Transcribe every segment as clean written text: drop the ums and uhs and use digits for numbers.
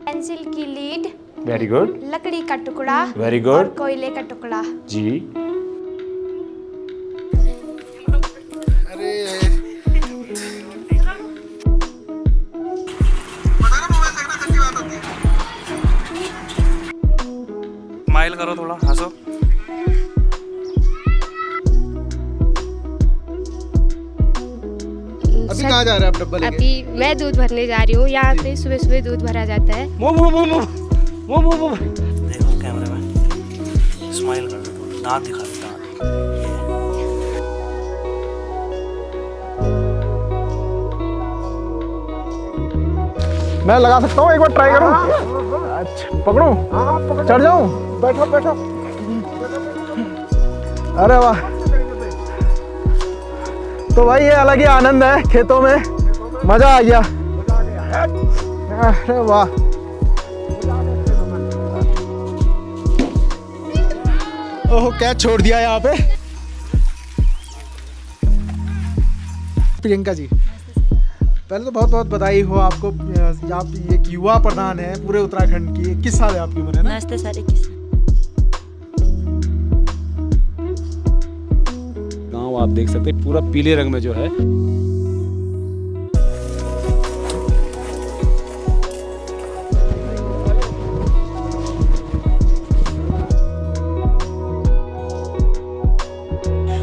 Pencil की lead. Very good. लकड़ी का टुकड़ा। Very good. और कोयले का टुकड़ा। जी। स्माइल करो, थोड़ा हंसो। अभी कहाँ जा रहे हैं आप डब्बा लेके? अभी मैं दूध भरने जा रही हूँ। यहाँ पे सुबह सुबह दूध भरा जाता है। देखो कैमरे में, स्माइल कर दो, दांत दिखा दो, दांत। मैं लगा सकता हूँ, एक बार ट्राई करूँ? अच्छा, पकड़ूं? चढ़ जाऊं? बैठो बैठो। अरे वाह, तो भाई ये अलग ही आनंद है, खेतों में मजा आ गया। अरे वाह, ओह क्या छोड़ दिया यहाँ पे। प्रियंका जी, पहले तो बहुत बहुत बधाई हो आपको। आप एक युवा प्रधान है पूरे उत्तराखंड की। किस साल है आपकी उम्र? है ना? नमस्ते सारे किस गाँव आप देख सकते हैं पूरा पीले रंग में जो है।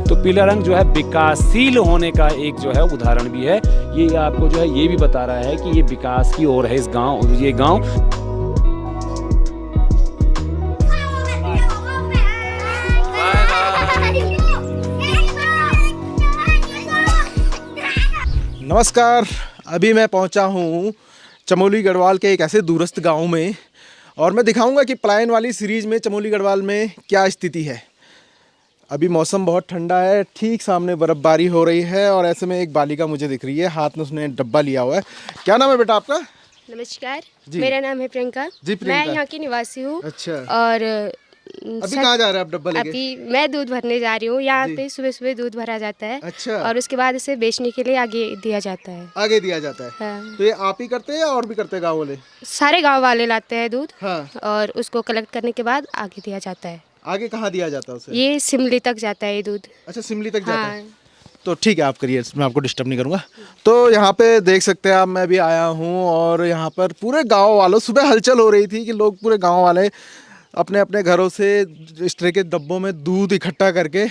तो पीला रंग जो है विकासशील होने का एक जो है उदाहरण भी है। ये आपको जो है ये भी बता रहा है कि ये विकास की ओर है इस गांव, ये गांव। नमस्कार, अभी मैं पहुंचा हूं चमोली गढ़वाल के एक ऐसे दूरस्थ गांव में, और मैं दिखाऊंगा कि पलायन वाली सीरीज में चमोली गढ़वाल में क्या स्थिति है। अभी मौसम बहुत ठंडा है, ठीक सामने बर्फबारी हो रही है, और ऐसे में एक बालिका मुझे दिख रही है, हाथ में उसने डब्बा लिया हुआ है। क्या नाम है बेटा आपका? नमस्कार जी। मेरा नाम है प्रियंका। जी, प्रियंका। मैं यहाँ की निवासी हूँ। अच्छा, और अभी कहाँ जा रहे हैं आप डब्बा लेके? अभी मैं दूध भरने जा रही हूँ। यहाँ जी। पे सुबह सुबह दूध भरा जाता है। अच्छा, और उसके बाद इसे बेचने के लिए आगे दिया जाता है। आगे दिया जाता है। हाँ। तो ये आप ही करते हैं या और भी करते हैं गाँव वाले? सारे गांव वाले लाते हैं दूध। हाँ। और उसको कलेक्ट करने के बाद आगे दिया जाता है। आगे कहाँ दिया जाता है उसे? ये सिमली तक जाता है ये दूध। अच्छा, सिमली तक जाता है। हाँ। तो ठीक है, आप करिए, मैं आपको डिस्टर्ब नहीं करूंगा। तो यहाँ पे देख सकते हैं आप, मैं भी आया हूँ, और यहाँ पर पूरे गांव वालों, सुबह हलचल हो रही थी कि लोग पूरे गांव वाले अपने अपने घरों से इस तरह के डब्बों में दूध इकट्ठा करके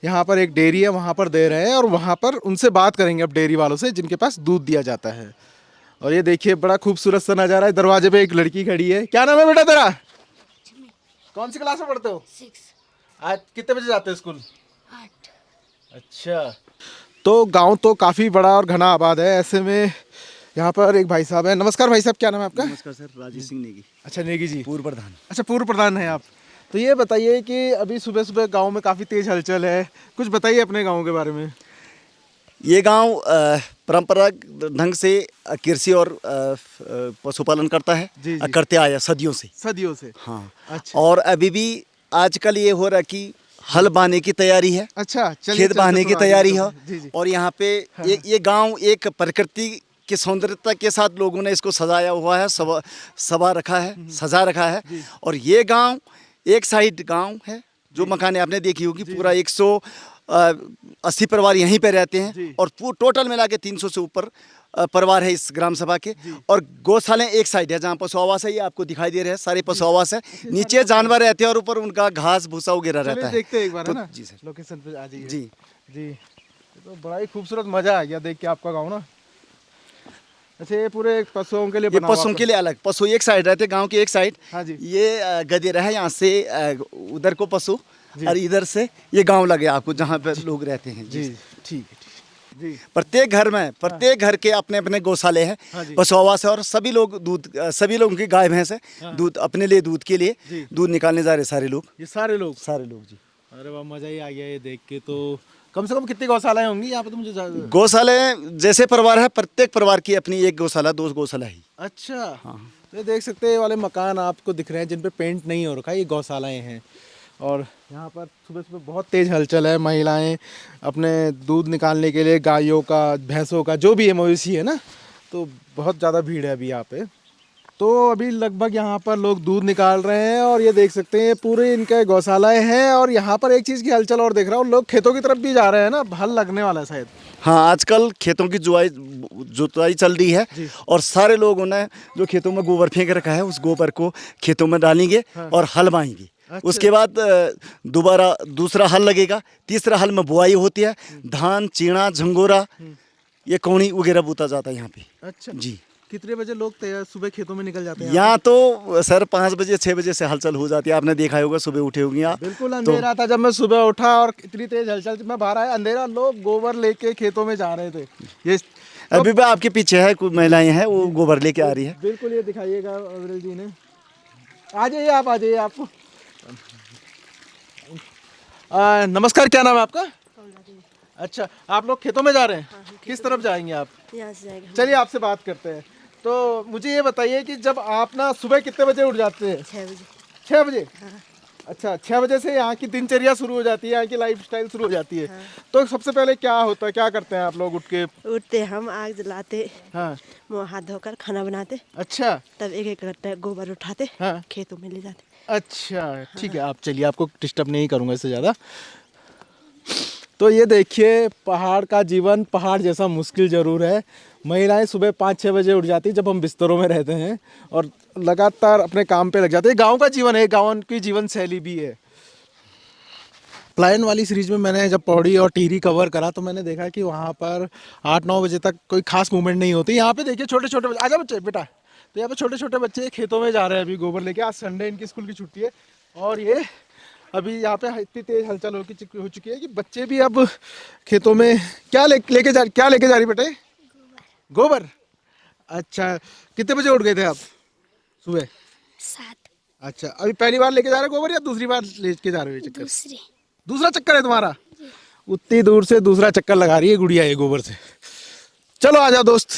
यहाँ पर एक डेयरी है वहाँ पर दे रहे हैं, और वहाँ पर उनसे बात करेंगे अब डेयरी वालों से जिनके पास दूध दिया जाता है। और ये देखिए बड़ा खूबसूरत सा नज़ारा है। दरवाजे पे एक लड़की खड़ी है। क्या नाम है बेटा तेरा? कौन सी क्लास में पढ़ते हो? 6। आज कितने बजे जाते हो स्कूल? 8। अच्छा, तो गांव तो काफ़ी बड़ा और घना आबाद है। ऐसे में यहाँ पर एक भाई साहब है। नमस्कार भाई साहब, क्या नाम है आपका? नमस्कार सर, राजेश सिंह नेगी। अच्छा, नेगी जी, पूर्व प्रधान। अच्छा पूर्व प्रधान है आप। तो ये बताइए कि अभी सुबह सुबह गांव में काफ़ी तेज हलचल है, कुछ बताइए अपने गांव के बारे में। ये गांव परंपरागत ढंग से कृषि और पशुपालन करता है। जी, जी। करते आया सदियों से। सदियों से। हाँ। अच्छा। और अभी भी आजकल ये हो रहा है कि हल बांधने की तैयारी है। अच्छा, चलिए, खेत बांधने की तैयारी है। जी, जी। और यहाँ पे ये गांव एक प्रकृति की सौंदर्यता के साथ लोगों ने इसको सजाया हुआ है, सजा रखा है। और ये गांव एक साइड गांव है, जो मकान आपने देखी होगी, पूरा 180 परिवार यहीं पे रहते हैं। और टोटल मिला के 300 से ऊपर परिवार है इस ग्राम सभा के। और गौशालाएं एक साइड है जहाँ पशु आवास है, ये आपको दिखाई दे रहे हैं, सारे पशु आवास है। नीचे जानवर रहते हैं और ऊपर उनका घास भूसा वगैरह रहता है। देखते हैं एक बार, है ना? जी सर, लोकेशन पे आ जाइए। जी जी, तो बड़ा ही खूबसूरत मजा आ गया देख के आपका गाँव ना। अच्छा, ये पूरे पशुओं के लिए ये बना हुआ पशुओं के लिए अलग, पशु एक साइड रहते हैं गांव की एक साइड। हाँ जी। ये गदेरा है, यहाँ से उधर को पशु, और इधर से ये गांव लगे आपको जहाँ पे लोग रहते हैं। जी, ठीक है, जी। प्रत्येक घर में, प्रत्येक घर के अपने अपने गौशाले हैं, पशु आवास है। और सभी लोग सभी लोगों की गाय भैंस है, दूध अपने लिए, दूध के लिए दूध निकालने जा रहे सारे लोग। ये सारे लोग जी। अरे वाह, मजा ही आ गया ये देख के। तो कम से कम कितनी गौशालाएं होंगी यहाँ पे? तो मुझे गौशालाएं जैसे परिवार है, प्रत्येक परिवार की अपनी एक गौशाला, 2 गौशाला है। अच्छा, हाँ। तो ये देख सकते हैं, ये वाले मकान आपको दिख रहे हैं जिन पे पेंट नहीं हो रखा है, ये गौशालाएं हैं। और यहाँ पर सुबह सुबह बहुत तेज़ हलचल है। महिलाएं अपने दूध निकालने के लिए गायों का, भैंसों का, जो भी है मवेशी है ना, तो बहुत ज़्यादा भीड़ है अभी यहाँ पे। तो अभी लगभग यहाँ पर लोग दूध निकाल रहे हैं और ये देख सकते हैं पूरे इनके गौशालाएं हैं। और यहाँ पर एक चीज़ की हलचल और देख रहा हूँ, लोग खेतों की तरफ भी जा रहे हैं ना, हल लगने वाला है शायद। हाँ, आजकल खेतों की जुताई चल रही है और सारे लोगों ने जो खेतों में गोबर फेंक रखा है उस गोबर को खेतों में डालेंगे और हल बाएंगे। अच्छा। उसके बाद दोबारा दूसरा हल लगेगा, तीसरा हल में बुआई होती है, धान, चीना, झंगोरा, ये कौनी वगैरह बोता जाता है यहाँ पे। अच्छा जी। कितने बजे लोग सुबह खेतों में निकल जाते हैं? यहाँ तो सर 5 बजे 6 बजे से हलचल हो जाती है। आपने देखा होगा, सुबह उठे होंगे आप। बिल्कुल अंधेरा था जब मैं सुबह उठा और इतनी तेज हलचल में बाहर आया, अंधेरा, लोग गोबर लेके खेतों में जा रहे थे। ये अभी भी आपके पीछे है, कुछ महिलाएं हैं वो गोबर लेके आ रही है। बिल्कुल, ये दिखाइएगा अविरल जी ने। आ जाइए आप, आ जाइए। आपको नमस्कार, क्या नाम है आपका? अच्छा, आप लोग खेतों में जा रहे हैं? किस तरफ जाएंगे आप? यहाँ से जाएंगे। चलिए आपसे बात करते हैं। तो मुझे ये बताइए कि जब आप ना सुबह कितने बजे उठ जाते हैं? 6 बजे। 6 बजे? अच्छा, 6 बजे से यहाँ की दिनचर्या शुरू हो जाती है, यहाँ की लाइफस्टाइल शुरू हो जाती है। तो सबसे पहले क्या होता है, क्या करते हैं आप लोग उठ के? उठते हम आग जलाते, हाँ। मुँह हाथ धोकर खाना बनाते, अच्छा। तब एक एक करते गोबर उठाते, हाँ। खेतों में ले जाते। अच्छा, ठीक है, आप चलिए, आपको डिस्टर्ब नहीं करूँगा इससे ज़्यादा। तो ये देखिए, पहाड़ का जीवन पहाड़ जैसा मुश्किल ज़रूर है। महिलाएं सुबह 5-6 बजे उठ जाती जब हम बिस्तरों में रहते हैं और लगातार अपने काम पे लग जाते हैं। गांव का जीवन है, गांव की जीवन शैली भी है। प्लायन वाली सीरीज में मैंने जब पौड़ी और टिहरी कवर करा तो मैंने देखा कि वहाँ पर 8-9 बजे तक कोई खास मूवमेंट नहीं होती। यहाँ पे देखिए छोटे छोटे आजा बच्चे बेटा, तो यहाँ पे छोटे छोटे बच्चे खेतों में जा रहे हैं अभी गोबर लेके। आज संडे, इनकी स्कूल की छुट्टी है और ये अभी यहाँ पे इतनी तेज हलचल हो चुकी है कि बच्चे भी अब खेतों में क्या लेके जा रही बेटे? गोबर। अच्छा, कितने बजे उठ गए थे आप सुबह? 7। अच्छा, अभी पहली बार लेके जा रहे हो गोबर या दूसरी बार लेके जा रहे हो? चक्कर दूसरा चक्कर है तुम्हारा? उतनी दूर से दूसरा चक्कर लगा रही है गुड़िया ये गोबर से। चलो आ जाओ दोस्त।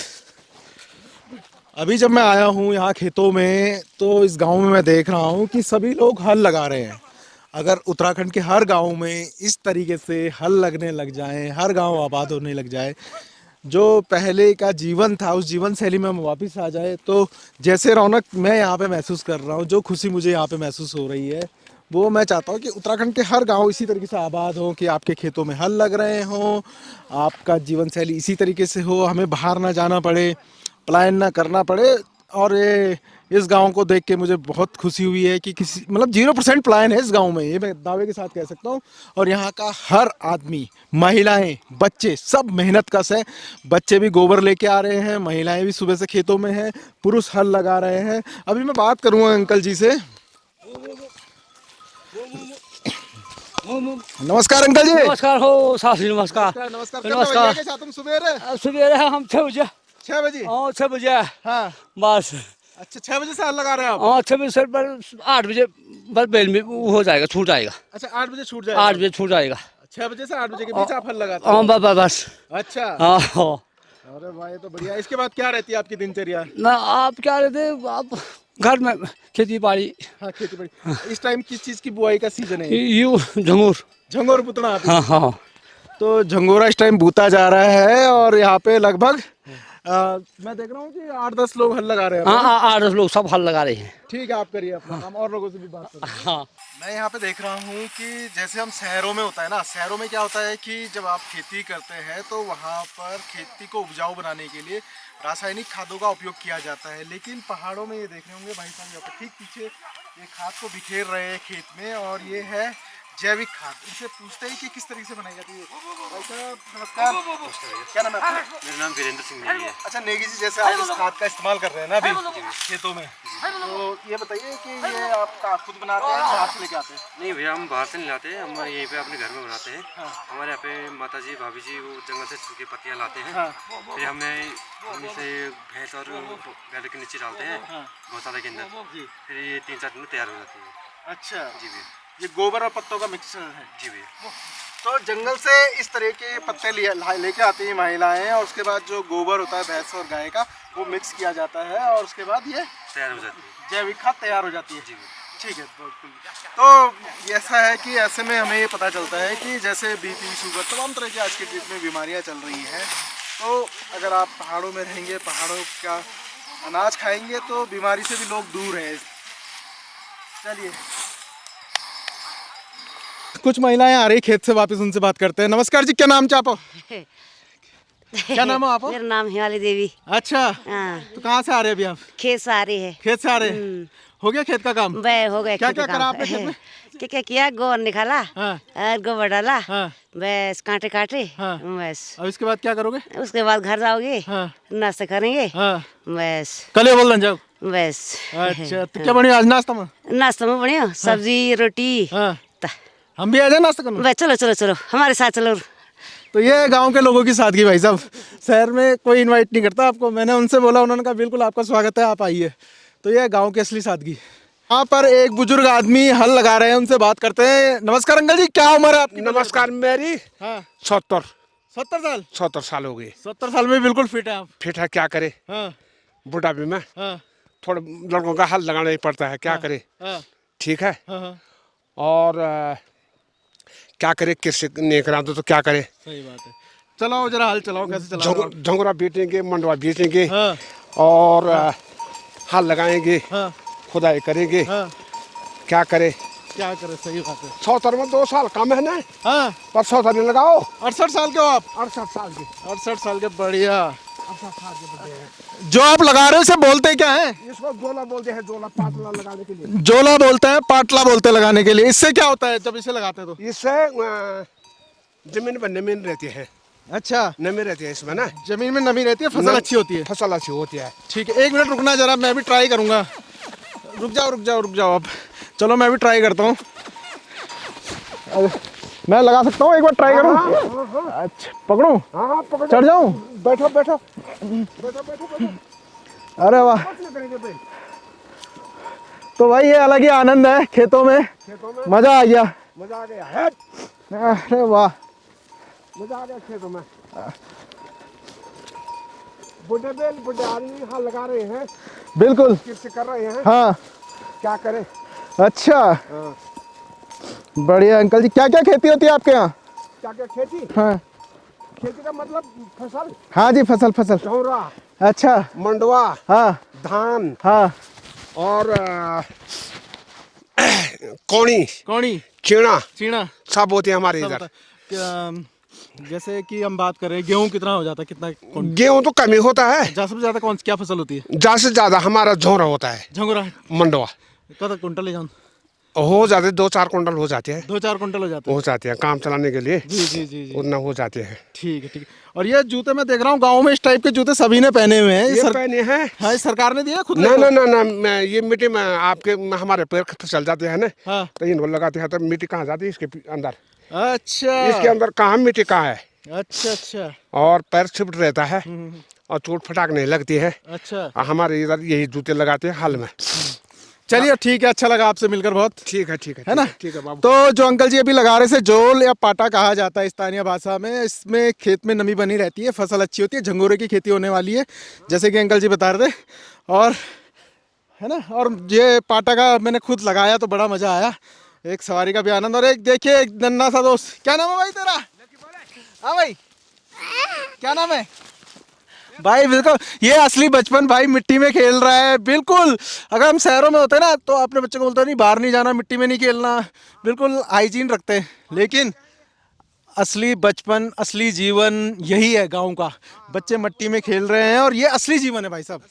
अभी जब मैं आया हूँ यहाँ खेतों में तो इस गांव में मैं देख रहा हूँ कि सभी लोग हल लगा रहे हैं। अगर उत्तराखंड के हर गांव में इस तरीके से हल लगने लग जाएं, हर गांव आबाद होने लग जाए, जो पहले का जीवन था उस जीवन शैली में हम वापस आ जाए, तो जैसे रौनक मैं यहाँ पे महसूस कर रहा हूँ, जो खुशी मुझे यहाँ पे महसूस हो रही है, वो मैं चाहता हूँ कि उत्तराखंड के हर गांव इसी तरीके से आबाद हो, कि आपके खेतों में हल लग रहे हों, आपका जीवन शैली इसी तरीके से हो, हमें बाहर ना जाना पड़े, पलायन ना करना पड़े। और ये इस गांव को देख के मुझे बहुत खुशी हुई है कि किसी 0% पलायन है इस गांव में, ये मैं दावे के साथ कह सकता हूँ। और यहाँ का हर आदमी, महिलाएं, बच्चे, सब मेहनत कश है। बच्चे भी गोबर लेके आ रहे हैं, महिलाएं भी सुबह से खेतों में हैं, पुरुष हल लगा रहे हैं। अभी मैं बात करूँगा अंकल जी से। नमस्कार अंकल जी। नमस्कार हो साथी, नमस्कार। नमस्कार। तुम सवेरे हम 6 बजे। 6 बजे? 6 बजे। हाँ बस। अच्छा, 6 बजे से हल लगा रहे हैं आप? हाँ, 6 बजे से 8 बजे बस बेल में वो हो जाएगा, छूट जाएगा। अच्छा, 8 बजे छूट जाएगा? 8 बजे छूट जाएगा। 6 बजे से 8 बजे के बीच आप हल लगाते हैं? हाँ, बस। अच्छा। हाँ। अरे भाई, तो बढ़िया। इसके बाद क्या रहती है आपकी दिनचर्या? ना आप क्या रहते, आप घर में खेती बाड़ी। हाँ, खेती बाड़ी। इस टाइम किस चीज़ की बुआई का सीजन है? यू झंगोर बुतना। हाँ हाँ। तो झंगोरा इस टाइम बूता जा रहा है और यहाँ पे लगभग मैं देख रहा हूँ कि 8-10 लोग हल लगा रहे हैं। हाँ, 8-10 लोग सब हल लगा रहे हैं। ठीक है, आप करिए अपना काम, और लोगों से भी बात करें। हाँ। मैं यहाँ पे देख रहा हूँ कि जैसे हम शहरों में होता है ना, शहरों में क्या होता है कि जब आप खेती करते हैं तो वहाँ पर खेती को उपजाऊ बनाने के लिए रासायनिक खादों का उपयोग किया जाता है। लेकिन पहाड़ों में ये देख रहे होंगे भाई साहब यहाँ पर ठीक पीछे ये खाद को बिखेर रहे हैं खेत में, और ये है जैविक खाद। इनसे पूछते हैं कि किस तरीके से बनाई जाती है। भाई साहब नमस्कार, क्या नाम है आपका? मेरा नाम वीरेंद्र सिंह नेगी है। अच्छा नेगी जी, जैसे आप इस खाद का इस्तेमाल कर रहे हैं ना अभी खेतों में, तो ये बताइए कि ये आप खुद बनाते हैं, बाहर से लेके आते हैं? नहीं भैया, हम बाहर से नहीं लाते हैं, हम यहीं पे अपने घर में बनाते हैं। हमारे यहाँ पे माता जी, भाभी जी वो जंगल से सूखी पत्तियाँ लाते हैं, फिर हम इसे भैंस और बैल के नीचे डालते हैं गौशाला के अंदर, फिर ये 3-4 दिन में तैयार हो जाती है। अच्छा जी भैया, ये गोबर और पत्तों का मिक्सचर है? जी भैया। तो जंगल से इस तरह के पत्ते लेके आती हैं महिलाएं, और उसके बाद जो गोबर होता है भैंस और गाय का, वो मिक्स किया जाता है और उसके बाद ये तैयार हो जाती है, जैविक खाद तैयार हो जाती है। जी भैया। ठीक है, बिल्कुल। तो ऐसा है कि ऐसे में हमें ये पता चलता है कि जैसे बीपी, शुगर, तमाम तरह की आज के डेट में बीमारियां चल रही हैं। तो अगर आप पहाड़ों में रहेंगे, पहाड़ों का अनाज खाएंगे तो बीमारी से भी लोग दूर हैं। चलिए, कुछ महिलाएं आ रही खेत से वापस, उनसे बात करते हैं। नमस्कार जी, क्या नाम चापो? क्या नाम है आप? मेरा नाम हिमाली देवी। अच्छा, हाँ, तो कहाँ से आ रहे हैं अभी आप? खेत से आ रही है। खेत से आ रहे हैं। हो गया खेत का काम? वह हो गया। क्या खेत क्या का करा काम। आपने खेत में? क्या किया, गोबर निकाला हाँ। और गोबर डाला, हाँ। बस कांटे काटे, हाँ। बस और इसके बाद क्या करोगे? उसके बाद घर जाओगे, हाँ। नाश्ता करेंगे, हाँ। बस कल ये बोल जाओ। बस। अच्छा, तो क्या बनी आज नाश्ता में? नाश्ता में बढ़िया सब्जी रोटी। हाँ। ता- हम भी आ जाए नाश्ता करने? बस चलो चलो चलो हमारे साथ चलो। तो ये गांव के लोगों की सादगी भाई साहब, शहर में कोई इनवाइट नहीं करता आपको। मैंने उनसे बोला, उन्होंने कहा बिल्कुल आपका स्वागत है, आप आइए। तो ये गांव की असली सादगी। यहाँ पर एक बुजुर्ग आदमी हल लगा रहे हैं, उनसे बात करते हैं। नमस्कार अंकल जी, क्या उम्र है आपकी? नमस्कार, मेरी हाँ। 70 70 साल हो गई। 70 साल में बिल्कुल फिट है आप। फिट है, क्या करे, हाँ। बुढ़ापे में हाँ। थोड़ा लड़कों का हल लगाना ही पड़ता है, क्या करे। हाँ। ठीक है। हाँ। और क्या करे, किसी नहीं करा तो क्या करे। सही बात है। चलाओ जरा, हल चलाओ, कैसे चलाओ? झंगुरा बेचेंगे, मंडवा बेचेंगे। हाँ। और हल लगाएंगे। हाँ। खुदाई करेंगे। हाँ। क्या करे, क्या करे, सही बात है। 70 में 2 साल कम है ना। हाँ। पर 70 नहीं लगाओ। 68 साल के हो आप? 68 साल के। 68 साल के, बढ़िया। जो आप लगा रहे हो इसे बोलते क्या है? इसको जोला बोलते हैं, जोला पातला लगाने के लिए। जोला बोलते हैं, पाटला बोलते हैं लगाने के लिए। इससे क्या होता है जब इसे लगाते हैं तो? इससे जमीन पर नमी रहती है। अच्छा, नमी रहती है इसमें ना, जमीन में नमी रहती है, फसल अच्छी होती है। फसल अच्छी होती है। ठीक है, 1 मिनट रुकना जरा, मैं भी ट्राई करूंगा। रुक जाओ आप। चलो मैं भी ट्राई करता हूँ। मैं लगा सकता हूँ, एक बार ट्राई करूँ? अच्छा, पकड़ूं? हाँ, पकड़ो। चढ़ जाऊं? बैठो। अरे वाह, तो भाई ये अलग ही आनंद है खेतों में। मजा आ गया। मजा आ गया है। अरे वाह, मजा आ गया खेतों में। बुढ़े आदमी हाल लगा रहे हैं, बिल्कुल कृषि कर रहे हैं। हाँ। क्या करें। अच्छा, हाँ। बढ़िया। अंकल जी, क्या क्या खेती होती है आपके यहाँ? क्या खेती। हाँ। खेती का मतलब फसल। हाँ जी, फसल। झौरा, अच्छा। मंडवा, हाँ। धान, हाँ। और कौड़ी, चीना सब होते हैं हमारे इधर। जैसे कि हम बात करें, गेहूं कितना हो जाता है? कितना? गेहूं तो कम ही होता है। सबसे ज्यादा क्या फसल होती है? ज्यादा से ज्यादा हमारा झोरा होता है, झंगोरा, मंडवा। कद कुंटल ले जाऊं? हो जाते 2-4 कुंटल हो जाते हैं। 2-4 कुंटल हो जाते हैं काम चलाने के लिए। जी। उतना हो जाते हैं। ठीक है। और ये जूते मैं देख रहा हूँ गाँव में, इस टाइप के जूते सभी ने पहने हुए हैं। ये पहने हैं। हाँ, ये सरकार ने दिया खुद? ना, ये मिट्टी में आपके हमारे पैर फिसल जाते हैं ना। हाँ। तो इनको लगाते हैं तो मिट्टी कहाँ जाती है इसके अंदर। अच्छा, इसके अंदर कहाँ मिट्टी कहाँ है। अच्छा। और पैर छिपट रहता है और चोट फटाक नहीं लगती है। अच्छा, हमारे इधर यही जूते लगाते हैं हाल में। चलिए ठीक है, अच्छा लगा आपसे मिलकर बहुत। ठीक है ना? ठीक है बाबू। तो जो अंकल जी अभी लगा रहे थे, जोल या पाटा कहा जाता है स्थानीय भाषा में, इसमें खेत में नमी बनी रहती है, फसल अच्छी होती है, झंगोरे की खेती होने वाली है जैसे कि अंकल जी बता रहे थे। और है ना, और ये पाटा का मैंने खुद लगाया तो बड़ा मज़ा आया, एक सवारी का भी आनंद। और एक देखिए, एक नन्हा सा दोस्त, क्या नाम है भाई तेरा? हाँ भाई, क्या नाम है भाई? बिल्कुल, ये असली बचपन भाई, मिट्टी में खेल रहा है। बिल्कुल, अगर हम शहरों में होते ना तो अपने बच्चों को बोलते नहीं, बाहर नहीं जाना, मिट्टी में नहीं खेलना, बिल्कुल हाइजीन रखते हैं। लेकिन असली बचपन, असली जीवन यही है गांव का। बच्चे मिट्टी में खेल रहे हैं और ये असली जीवन है भाई साहब।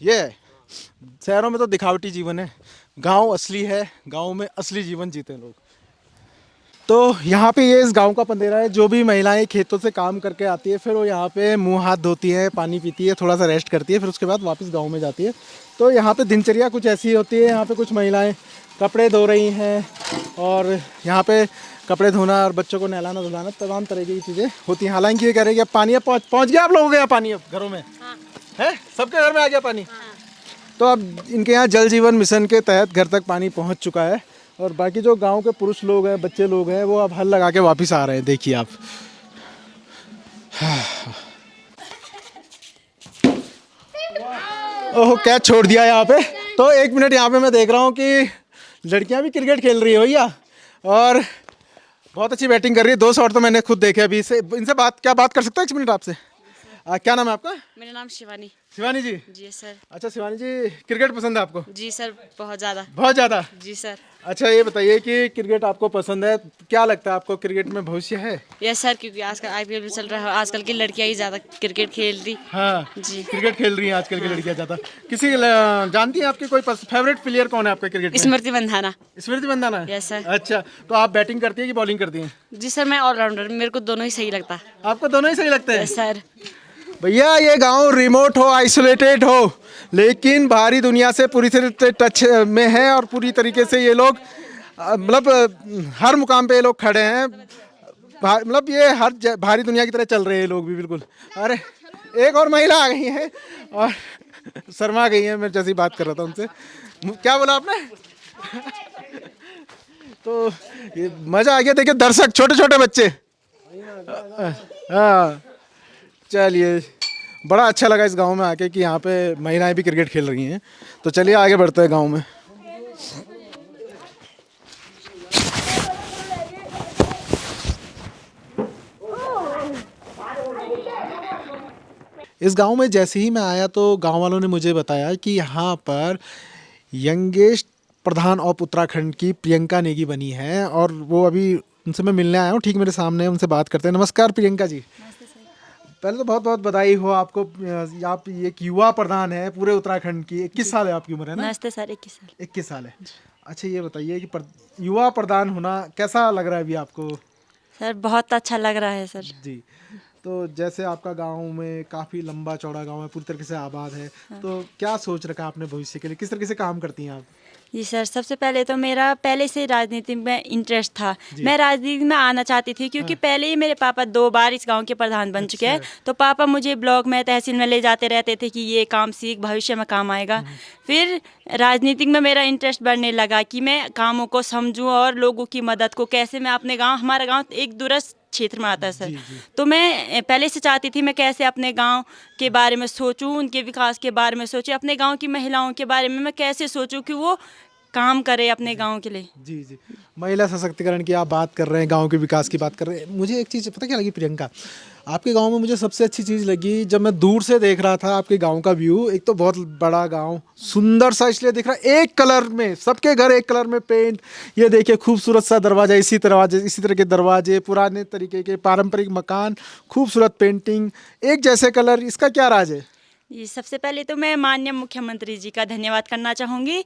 ये शहरों में तो दिखावटी जीवन है, गांव असली है, गांव में असली जीवन जीते हैं लोग। तो यहाँ पे ये इस गांव का पंदेरा है। जो भी महिलाएं खेतों से काम करके आती है, फिर वो यहाँ पे मुंह हाथ धोती है, पानी पीती है, थोड़ा सा रेस्ट करती है, फिर उसके बाद वापस गांव में जाती है। तो यहाँ पे दिनचर्या कुछ ऐसी होती है। यहाँ पे कुछ महिलाएं कपड़े धो रही हैं और यहाँ पे कपड़े धोना और बच्चों को नहलाना धुलाना, तमाम तरह की चीज़ें होती हैं। हालांकि ये कह रहे हैं कि पानी अब पहुँच गया आप लोगों के यहाँ पानी, अब घरों में है, सबके घर में आ गया पानी। तो अब इनके यहाँ जल जीवन मिशन के तहत घर तक पानी पहुँच चुका है। और बाकी जो गांव के पुरुष लोग हैं, बच्चे लोग हैं, वो अब हल लगा के वापस आ रहे हैं। देखिए आप, ओह क्या छोड़ दिया यहाँ पे। तो 1 मिनट यहाँ पे मैं देख रहा हूँ कि लड़कियां भी क्रिकेट खेल रही है भैया, और बहुत अच्छी बैटिंग कर रही है। 2 शॉट तो मैंने खुद देखे अभी। से इनसे बात कर सकता हूँ 1 मिनट आपसे? क्या नाम है आपका? मेरा नाम शिवानी। शिवानी जी? जी सर। अच्छा शिवानी जी, क्रिकेट पसंद है आपको? जी सर, बहुत ज़्यादा। बहुत ज़्यादा? जी सर। अच्छा ये बताइए कि क्रिकेट आपको पसंद है, क्या लगता है आपको क्रिकेट में भविष्य है? यस सर, क्योंकि आजकल IPL में चल रहा है, आजकल की लड़कियां ही ज़्यादा क्रिकेट खेल रही। हाँ जी। क्रिकेट खेल रही हैं आजकल की लड़कियां ज़्यादा। जानती हैं आपके कोई फेवरेट प्लेयर कौन है आपका क्रिकेट में? स्मृति मंधाना। स्मृति मंदाना? Yes sir. अच्छा, तो आप बैटिंग करती हैं कि बॉलिंग करती हैं? जी सर, मैं ऑलराउंडर, मेरे को दोनों ही सही लगता है। आपको दोनों ही सही लगते हैं? Yes sir. भैया ये गांव रिमोट हो, आइसोलेटेड हो, लेकिन बाहरी दुनिया से पूरी तरह टच में है, और पूरी तरीके से ये लोग मतलब हर मुकाम पे ये लोग खड़े हैं। मतलब ये बाहरी दुनिया की तरह चल रहे हैं ये लोग भी बिल्कुल। अरे एक और महिला आ गई है और शर्मा गई है, मैं जैसे ही बात कर रहा था उनसे। क्या बोला आपने? तो ये मज़ा आ गया। देखिए दर्शक, छोटे छोटे बच्चे। हाँ चलिए, बड़ा अच्छा लगा इस गांव में आके कि यहाँ पे महिलाएं भी क्रिकेट खेल रही हैं। तो चलिए आगे बढ़ते हैं गांव में। इस गांव में जैसे ही मैं आया तो गांव वालों ने मुझे बताया कि यहाँ पर यंगेस्ट प्रधान ऑफ उत्तराखंड की प्रियंका नेगी बनी है, और वो अभी उनसे मैं मिलने आया हूँ, ठीक मेरे सामने। उनसे बात करते हैं। नमस्कार प्रियंका जी। पहले तो बहुत बहुत बधाई हो आपको। आप एक युवा प्रधान है पूरे उत्तराखंड की। 21 साल है आपकी उम्र, है ना? नमस्ते सर, 21 साल। 21 साल है। अच्छा ये बताइए कि युवा प्रधान होना कैसा लग रहा है अभी आपको? सर बहुत अच्छा लग रहा है सर। जी, तो जैसे आपका गांव में काफ़ी लंबा चौड़ा गांव है, पूरी तरीके से आबाद है, तो क्या सोच रखा है आपने भविष्य के लिए? किस तरीके से काम करती हैं आप? जी सर, सबसे पहले तो मेरा पहले से राजनीति में इंटरेस्ट था। मैं राजनीति में आना चाहती थी, क्योंकि पहले ही मेरे पापा 2 बार इस गांव के प्रधान बन चुके हैं। तो पापा मुझे ब्लॉक में, तहसील में ले जाते रहते थे कि ये काम सीख, भविष्य में काम आएगा। फिर राजनीतिक में मेरा इंटरेस्ट बढ़ने लगा कि मैं कामों को समझूं और लोगों की मदद को कैसे मैं अपने गाँव, हमारा गाँव एक दूरस्थ क्षेत्र में आता है सर। तो मैं पहले से चाहती थी मैं कैसे अपने गांव के बारे में सोचूं, उनके विकास के बारे में सोचूं, अपने गांव की महिलाओं के बारे में मैं कैसे सोचूं कि वो काम करे अपने गांव के लिए। जी जी, महिला सशक्तिकरण की आप बात कर रहे हैं, गांव के विकास की बात कर रहे हैं। मुझे एक चीज़ पता क्या लगी प्रियंका, आपके गांव में मुझे सबसे अच्छी चीज़ लगी जब मैं दूर से देख रहा था आपके गांव का व्यू। एक तो बहुत बड़ा गांव, सुंदर सा इसलिए दिख रहा है, एक कलर में, सबके घर एक कलर में पेंट। ये देखिए खूबसूरत सा दरवाज़ा, इसी तरह के दरवाजे, पुराने तरीके के पारंपरिक मकान, खूबसूरत पेंटिंग, एक जैसे कलर। इसका क्या राज है? जी, सबसे पहले तो मैं माननीय मुख्यमंत्री जी का धन्यवाद करना चाहूँगी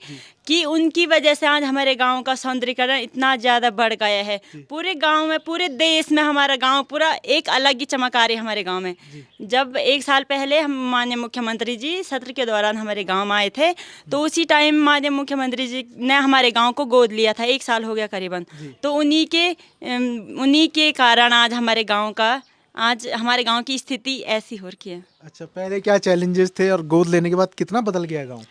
कि उनकी वजह से आज हमारे गांव का सौंदर्यीकरण इतना ज़्यादा बढ़ गया है। पूरे गांव में, पूरे देश में हमारा गांव पूरा एक अलग ही चमक आ रही है हमारे गांव में। जब 1 साल पहले हम माननीय मुख्यमंत्री जी सत्र के दौरान हमारे गाँव आए थे, तो उसी टाइम माननीय मुख्यमंत्री जी ने हमारे गाँव को गोद लिया था। 1 साल हो गया करीबन। तो उन्हीं के कारण आज हमारे गांव की स्थिति ऐसी हो रखी है। अच्छा, पहले क्या चैलेंजेस थे और गोद लेने के बाद कितना बदल गया गांव?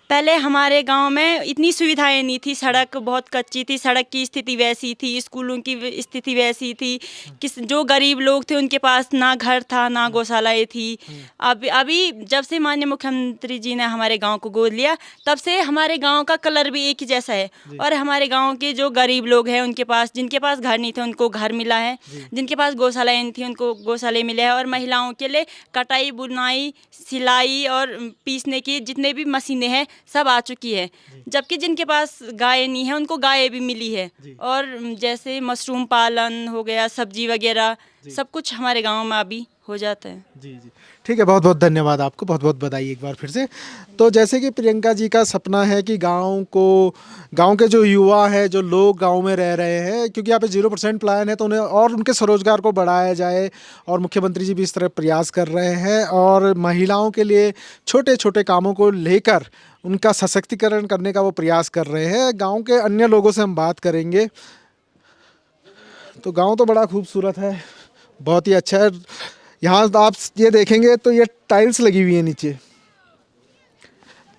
पहले हमारे गांव में इतनी सुविधाएं नहीं थी, सड़क बहुत कच्ची थी, सड़क की स्थिति वैसी थी, स्कूलों की स्थिति वैसी थी। जो गरीब लोग थे उनके पास ना घर था, ना गौशालाएं थी। अभी जब से माननीय मुख्यमंत्री जी ने हमारे गांव को गोद लिया, तब से हमारे गांव का कलर भी एक ही जैसा है। और हमारे गाँव के जो गरीब लोग हैं उनके पास, जिनके पास घर नहीं थे उनको घर मिला है, जिनके पास गौशालाएं नहीं थी उनको गौशाले मिले हैं। और महिलाओं के लिए कटाई, बुनाई, सिलाई और पीसने की जितने भी मशीनें हैं सब आ चुकी है। जबकि जिनके पास गाय नहीं है उनको गाय भी मिली है। और जैसे मशरूम पालन हो गया, सब्जी वगैरह, सब कुछ हमारे गांव में अभी हो जाता है। जी जी, ठीक है, बहुत बहुत धन्यवाद आपको, बहुत बहुत बधाई एक बार फिर से। तो जैसे कि प्रियंका जी का सपना है कि गांव के जो युवा है, जो लोग गांव में रह रहे हैं, क्योंकि यहाँ पे 0% प्लान है, तो उन्हें और उनके स्वरोजगार को बढ़ाया जाए। और मुख्यमंत्री जी भी इस तरह प्रयास कर रहे हैं, और महिलाओं के लिए छोटे छोटे कामों को लेकर उनका सशक्तिकरण करने का वो प्रयास कर रहे हैं। गाँव के अन्य लोगों से हम बात करेंगे। तो गाँव तो बड़ा खूबसूरत है, बहुत ही अच्छा है। यहाँ आप ये देखेंगे तो ये टाइल्स लगी हुई है नीचे,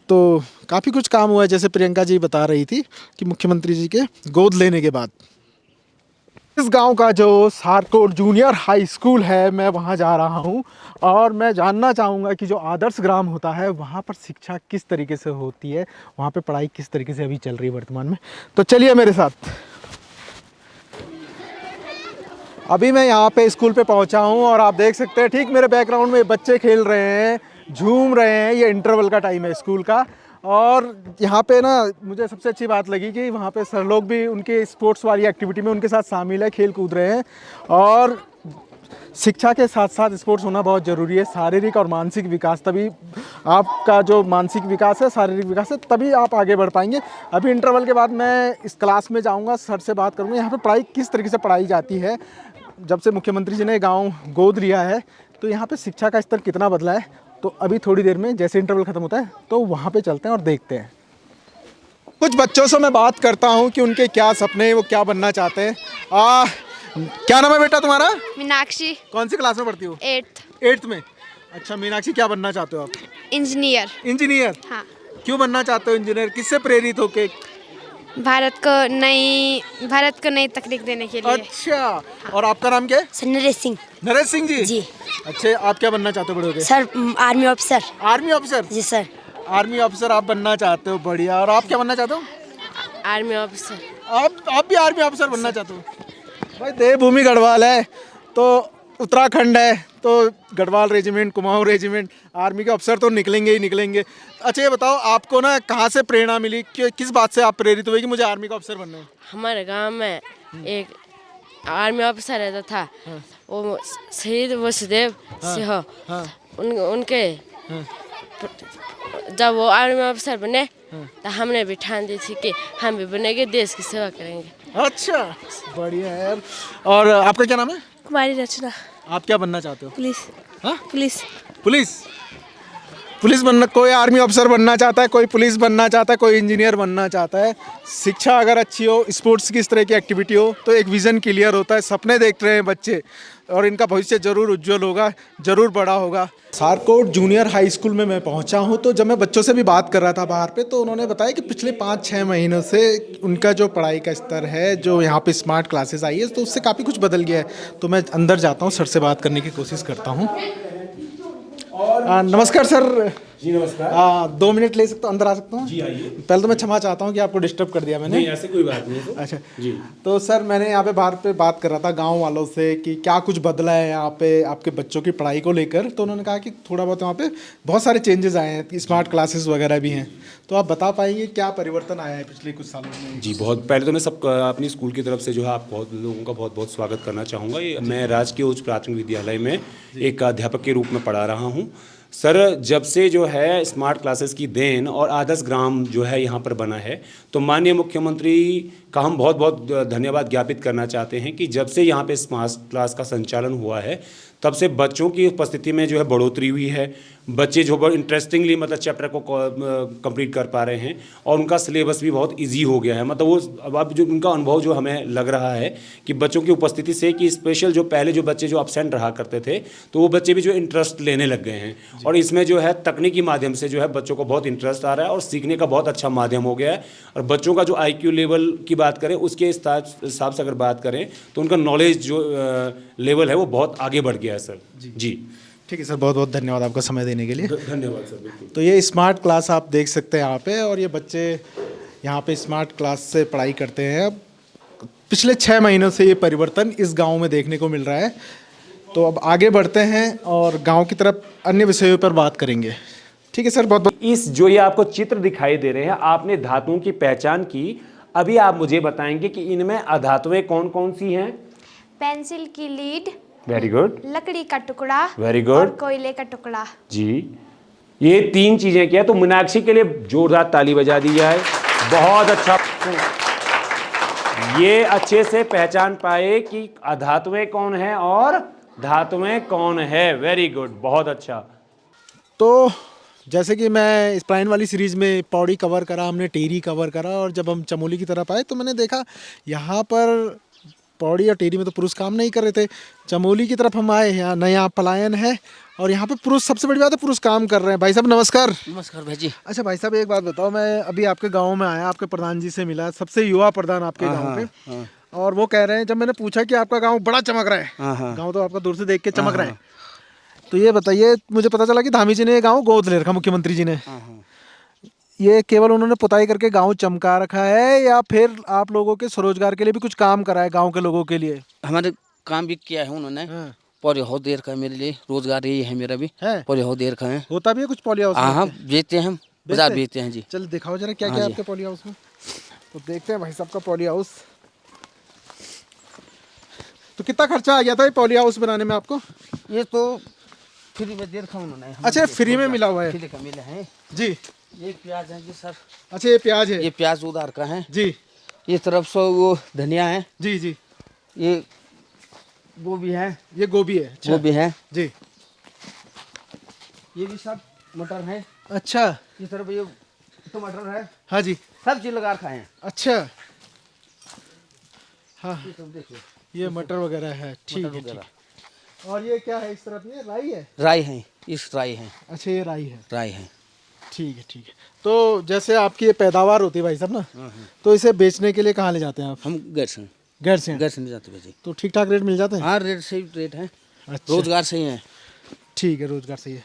तो काफ़ी कुछ काम हुआ है, जैसे प्रियंका जी बता रही थी कि मुख्यमंत्री जी के गोद लेने के बाद। इस गांव का जो सारकोट जूनियर हाई स्कूल है, मैं वहां जा रहा हूं और मैं जानना चाहूँगा कि जो आदर्श ग्राम होता है वहां पर शिक्षा किस तरीके से होती है, वहां पे पढ़ाई किस तरीके से अभी चल रही है वर्तमान में। तो चलिए मेरे साथ। अभी मैं यहाँ पे स्कूल पे पहुँचा हूँ और आप देख सकते हैं ठीक मेरे बैकग्राउंड में बच्चे खेल रहे हैं, झूम रहे हैं। ये इंटरवल का टाइम है स्कूल का। और यहाँ पे ना मुझे सबसे अच्छी बात लगी कि वहाँ पे सर लोग भी उनके स्पोर्ट्स वाली एक्टिविटी में उनके साथ शामिल है, खेल कूद रहे हैं। और शिक्षा के साथ साथ स्पोर्ट्स होना बहुत ज़रूरी है। शारीरिक और मानसिक विकास, तभी आपका जो मानसिक विकास है, शारीरिक विकास है, तभी आप आगे बढ़ पाएंगे। अभी इंटरवल के बाद मैं इस क्लास में जाऊँगा, सर से बात करूँगा यहाँ पर पढ़ाई किस तरीके से पढ़ाई जाती है। जब से मुख्यमंत्री जी ने गाँव गोद लिया है तो यहाँ पर शिक्षा का स्तर कितना बदला है। तो अभी थोड़ी देर में जैसे इंटरवल ख़त्म होता है तो वहाँ पे चलते हैं और देखते हैं। कुछ बच्चों से मैं बात करता हूँ कि उनके क्या सपने हैं, वो क्या बनना चाहते हैं। क्या नाम है बेटा तुम्हारा? मीनाक्षी। कौन सी क्लास में पढ़ती हो? 8th में। अच्छा मीनाक्षी, क्या बनना चाहते हो आप? इंजीनियर। इंजीनियर? हाँ। क्यों बनना चाहते हो इंजीनियर? किससे प्रेरित होके? भारत को नई तकनीक देने के लिए। अच्छा, और आपका नाम क्या है? सर नरेश सिंह। नरेश सिंह जी? जी। अच्छा, आप क्या बनना चाहते हो बड़े होके? Sir army officer. Army officer? जी सर। आर्मी ऑफिसर आप बनना चाहते हो, बढ़िया। और आप क्या बनना चाहते हो? Army officer. आप भी आर्मी ऑफिसर बनना चाहते हो? भाई देवभूमि गढ़वाल है तो उत्तराखंड है तो Garhwal regiment, Kumaon regiment, army के अफसर तो निकलेंगे ही निकलेंगे। अच्छा ये बताओ, आपको ना कहाँ से प्रेरणा मिली, किस बात से आप प्रेरित हुए कि मुझे आर्मी का अफसर बनना है? हमारे गांव में एक आर्मी ऑफिसर रहता था, वो शहीद वसुदेव सिंह। उनके जब वो आर्मी ऑफिसर बने तो हमने भी ठान दी थी कि हम भी बनेंगे, देश की सेवा करेंगे। अच्छा, बढ़िया है। और आपका क्या नाम है? कुमारी रचना। आप क्या बनना चाहते हो? पुलिस। हाँ? पुलिस पुलिस बनना, कोई आर्मी अफसर बनना चाहता है, कोई पुलिस बनना चाहता है, कोई इंजीनियर बनना चाहता है। शिक्षा अगर अच्छी हो, स्पोर्ट्स की इस तरह की एक्टिविटी हो तो एक विज़न क्लियर होता है, सपने देख रहे हैं बच्चे और इनका भविष्य ज़रूर उज्जवल होगा, ज़रूर बड़ा होगा। सारकोट जूनियर हाई स्कूल में मैं पहुंचा हूं तो जब मैं बच्चों से भी बात कर रहा था बाहर पे तो उन्होंने बताया कि पिछले 5-6 महीनों से उनका जो पढ़ाई का स्तर है, जो यहाँ पे स्मार्ट क्लासेस आई है तो उससे काफ़ी कुछ बदल गया है। तो मैं अंदर जाता हूँ, सर से बात करने की कोशिश करता हूँ। नमस्कार सर। जी नमस्कार। 2 मिनट ले सकता हूँ, अंदर आ सकता हूँ? जी आइए। पहले तो मैं क्षमा चाहता हूँ कि आपको डिस्टर्ब कर दिया मैंने। नहीं ऐसे कोई बात नहीं है। अच्छा जी। तो सर मैंने यहाँ पे बाहर पे बात कर रहा था गांव वालों से कि क्या कुछ बदला है यहाँ पे आपके बच्चों की पढ़ाई को लेकर। तो उन्होंने कहा कि थोड़ा बहुत यहाँ पे बहुत सारे चेंजेस आए हैं, स्मार्ट क्लासेस वगैरह भी हैं। तो आप बता पाएंगे क्या परिवर्तन आया है पिछले कुछ सालों में? जी बहुत पहले तो मैं सब अपनी स्कूल की तरफ से जो है आप बहुत लोगों का बहुत बहुत स्वागत करना चाहूँगा। मैं राजकीय उच्च प्राथमिक विद्यालय में एक अध्यापक के रूप में पढ़ा रहा हूँ। सर जब से जो है स्मार्ट क्लासेस की देन और आदर्श ग्राम जो है यहाँ पर बना है तो माननीय मुख्यमंत्री का हम बहुत बहुत धन्यवाद ज्ञापित करना चाहते हैं कि जब से यहाँ पे स्मार्ट क्लास का संचालन हुआ है तब से बच्चों की उपस्थिति में जो है बढ़ोतरी हुई है। बच्चे जो बहुत इंटरेस्टिंगली मतलब चैप्टर को कंप्लीट कर पा रहे हैं और उनका सिलेबस भी बहुत इजी हो गया है। मतलब वो अब जो उनका अनुभव जो हमें लग रहा है कि बच्चों की उपस्थिति से कि स्पेशल जो पहले जो बच्चे जो अपसेंट रहा करते थे तो वो बच्चे भी जो इंटरेस्ट लेने लग गए हैं और इसमें जो है तकनीकी माध्यम से जो है बच्चों को बहुत इंटरेस्ट आ रहा है और सीखने का बहुत अच्छा माध्यम हो गया है। और बच्चों का जो IQ लेवल की बात करें उसके हिसाब से अगर बात करें तो उनका नॉलेज जो लेवल है वो बहुत आगे बढ़ गया है सर। जी ठीक है सर, बहुत बहुत धन्यवाद आपका समय देने के लिए। धन्यवाद सर। बिल्कुल। तो ये स्मार्ट क्लास आप देख सकते हैं यहाँ पे और ये बच्चे यहाँ पे स्मार्ट क्लास से पढ़ाई करते हैं। पिछले 6 महीनों से ये परिवर्तन इस गांव में देखने को मिल रहा है। तो अब आगे बढ़ते हैं और गांव की तरफ अन्य विषयों पर बात करेंगे। ठीक है सर, बहुत बहुत। इस जो ये आपको चित्र दिखाई दे रहे हैं आपने धातुओं की पहचान की। अभी आप मुझे बताएंगे कि इनमें अधातुएं कौन कौन सी हैं? पेंसिल की लीड। Very good. लकड़ी का टुकड़ा। Very good. और कोयले का टुकड़ा। जी ये 3 चीजें क्या है तो मीनाक्षी के लिए जोरदार ताली बजा दी जाए। बहुत अच्छा, ये अच्छे से पहचान पाए कि अधातुएं कौन है और धातुएं कौन है। वेरी गुड, बहुत अच्छा। तो जैसे कि मैं इस प्राइन वाली सीरीज में पौड़ी कवर करा, हमने टेरी कवर करा और जब हम चमोली की तरफ आए तो मैंने देखा यहाँ पर पौड़ी और टेरी में तो पुरुष काम नहीं कर रहे थे। चमोली की तरफ हम आए, यहाँ नया पलायन है और यहाँ पे पुरुष, सबसे बड़ी बात है पुरुष काम कर रहे हैं। भाई साहब नमस्कार। नमस्कार भाई जी। अच्छा भाई साहब एक बात बताओ, मैं अभी आपके गांव में आया, आपके प्रधान जी से मिला, सबसे युवा प्रधान आपके गांव पे। और वो कह रहे हैं, जब मैंने पूछा कि आपका गांव बड़ा चमक रहा है, हाँ। गांव तो आपका दूर से देख के चमक रहा है, तो ये बताइए, मुझे पता चला कि धामी जी ने ये गांव गोद ले रखा, मुख्यमंत्री जी ने। ये केवल उन्होंने पुताई करके गांव चमका रखा है या फिर आप लोगों के स्वरोजगार के लिए भी कुछ काम करा है गांव के लोगों के लिए? हमारे काम भी किया है उन्होंने, पौधे बहुत देर का है मेरे लिए, रोजगार यही है मेरा भी, है पौधे बहुत देर का है। होता भी है कुछ पॉली हाउस में? हाँ, बेचते हैं हम, बाजार बेचते हैं जी। चल दिखाओ जरा क्या हाँ क्या जी। आपके पॉली हाउस में, तो देखते हैं भाई साहब का पॉली हाउस। तो कितना खर्चा आ गया था ये पॉली हाउस बनाने में आपको? ये तो फ्री में दे रखा उन्होंने। अच्छा, फ्री में मिला हुआ है? फ्री का मिला है जी। ये प्याज है जी सर। अच्छा, ये प्याज है? ये प्याज उधार का है जी। इस तरफ से वो धनिया है जी जी। ये गोभी है। ये गोभी है? अच्छा। गोभी है जी। ये भी सब मटर है। अच्छा। इस तरफ ये टमाटर है। हाँ जी। सब चीज लगा रखा है। अच्छा। हाँ, ये सब देखो, ये मटर वगैरह है। ठीक है, ठीक है। और ये क्या है इस तरफ? ये राई है? राई है, इस राई है। अच्छा, ये राई है। राई है। ठीक है, ठीक है। तो जैसे आपकी ये पैदावार होती है भाई साहब ना, तो इसे बेचने के लिए कहाँ ले जाते हैं आप? हम घर से घर से नहीं जाते भाई। तो ठीक ठाक रेट मिल जाते हैं? हाँ, रेट सही रेट है। अच्छा। रोजगार सही है। ठीक है, रोजगार सही है।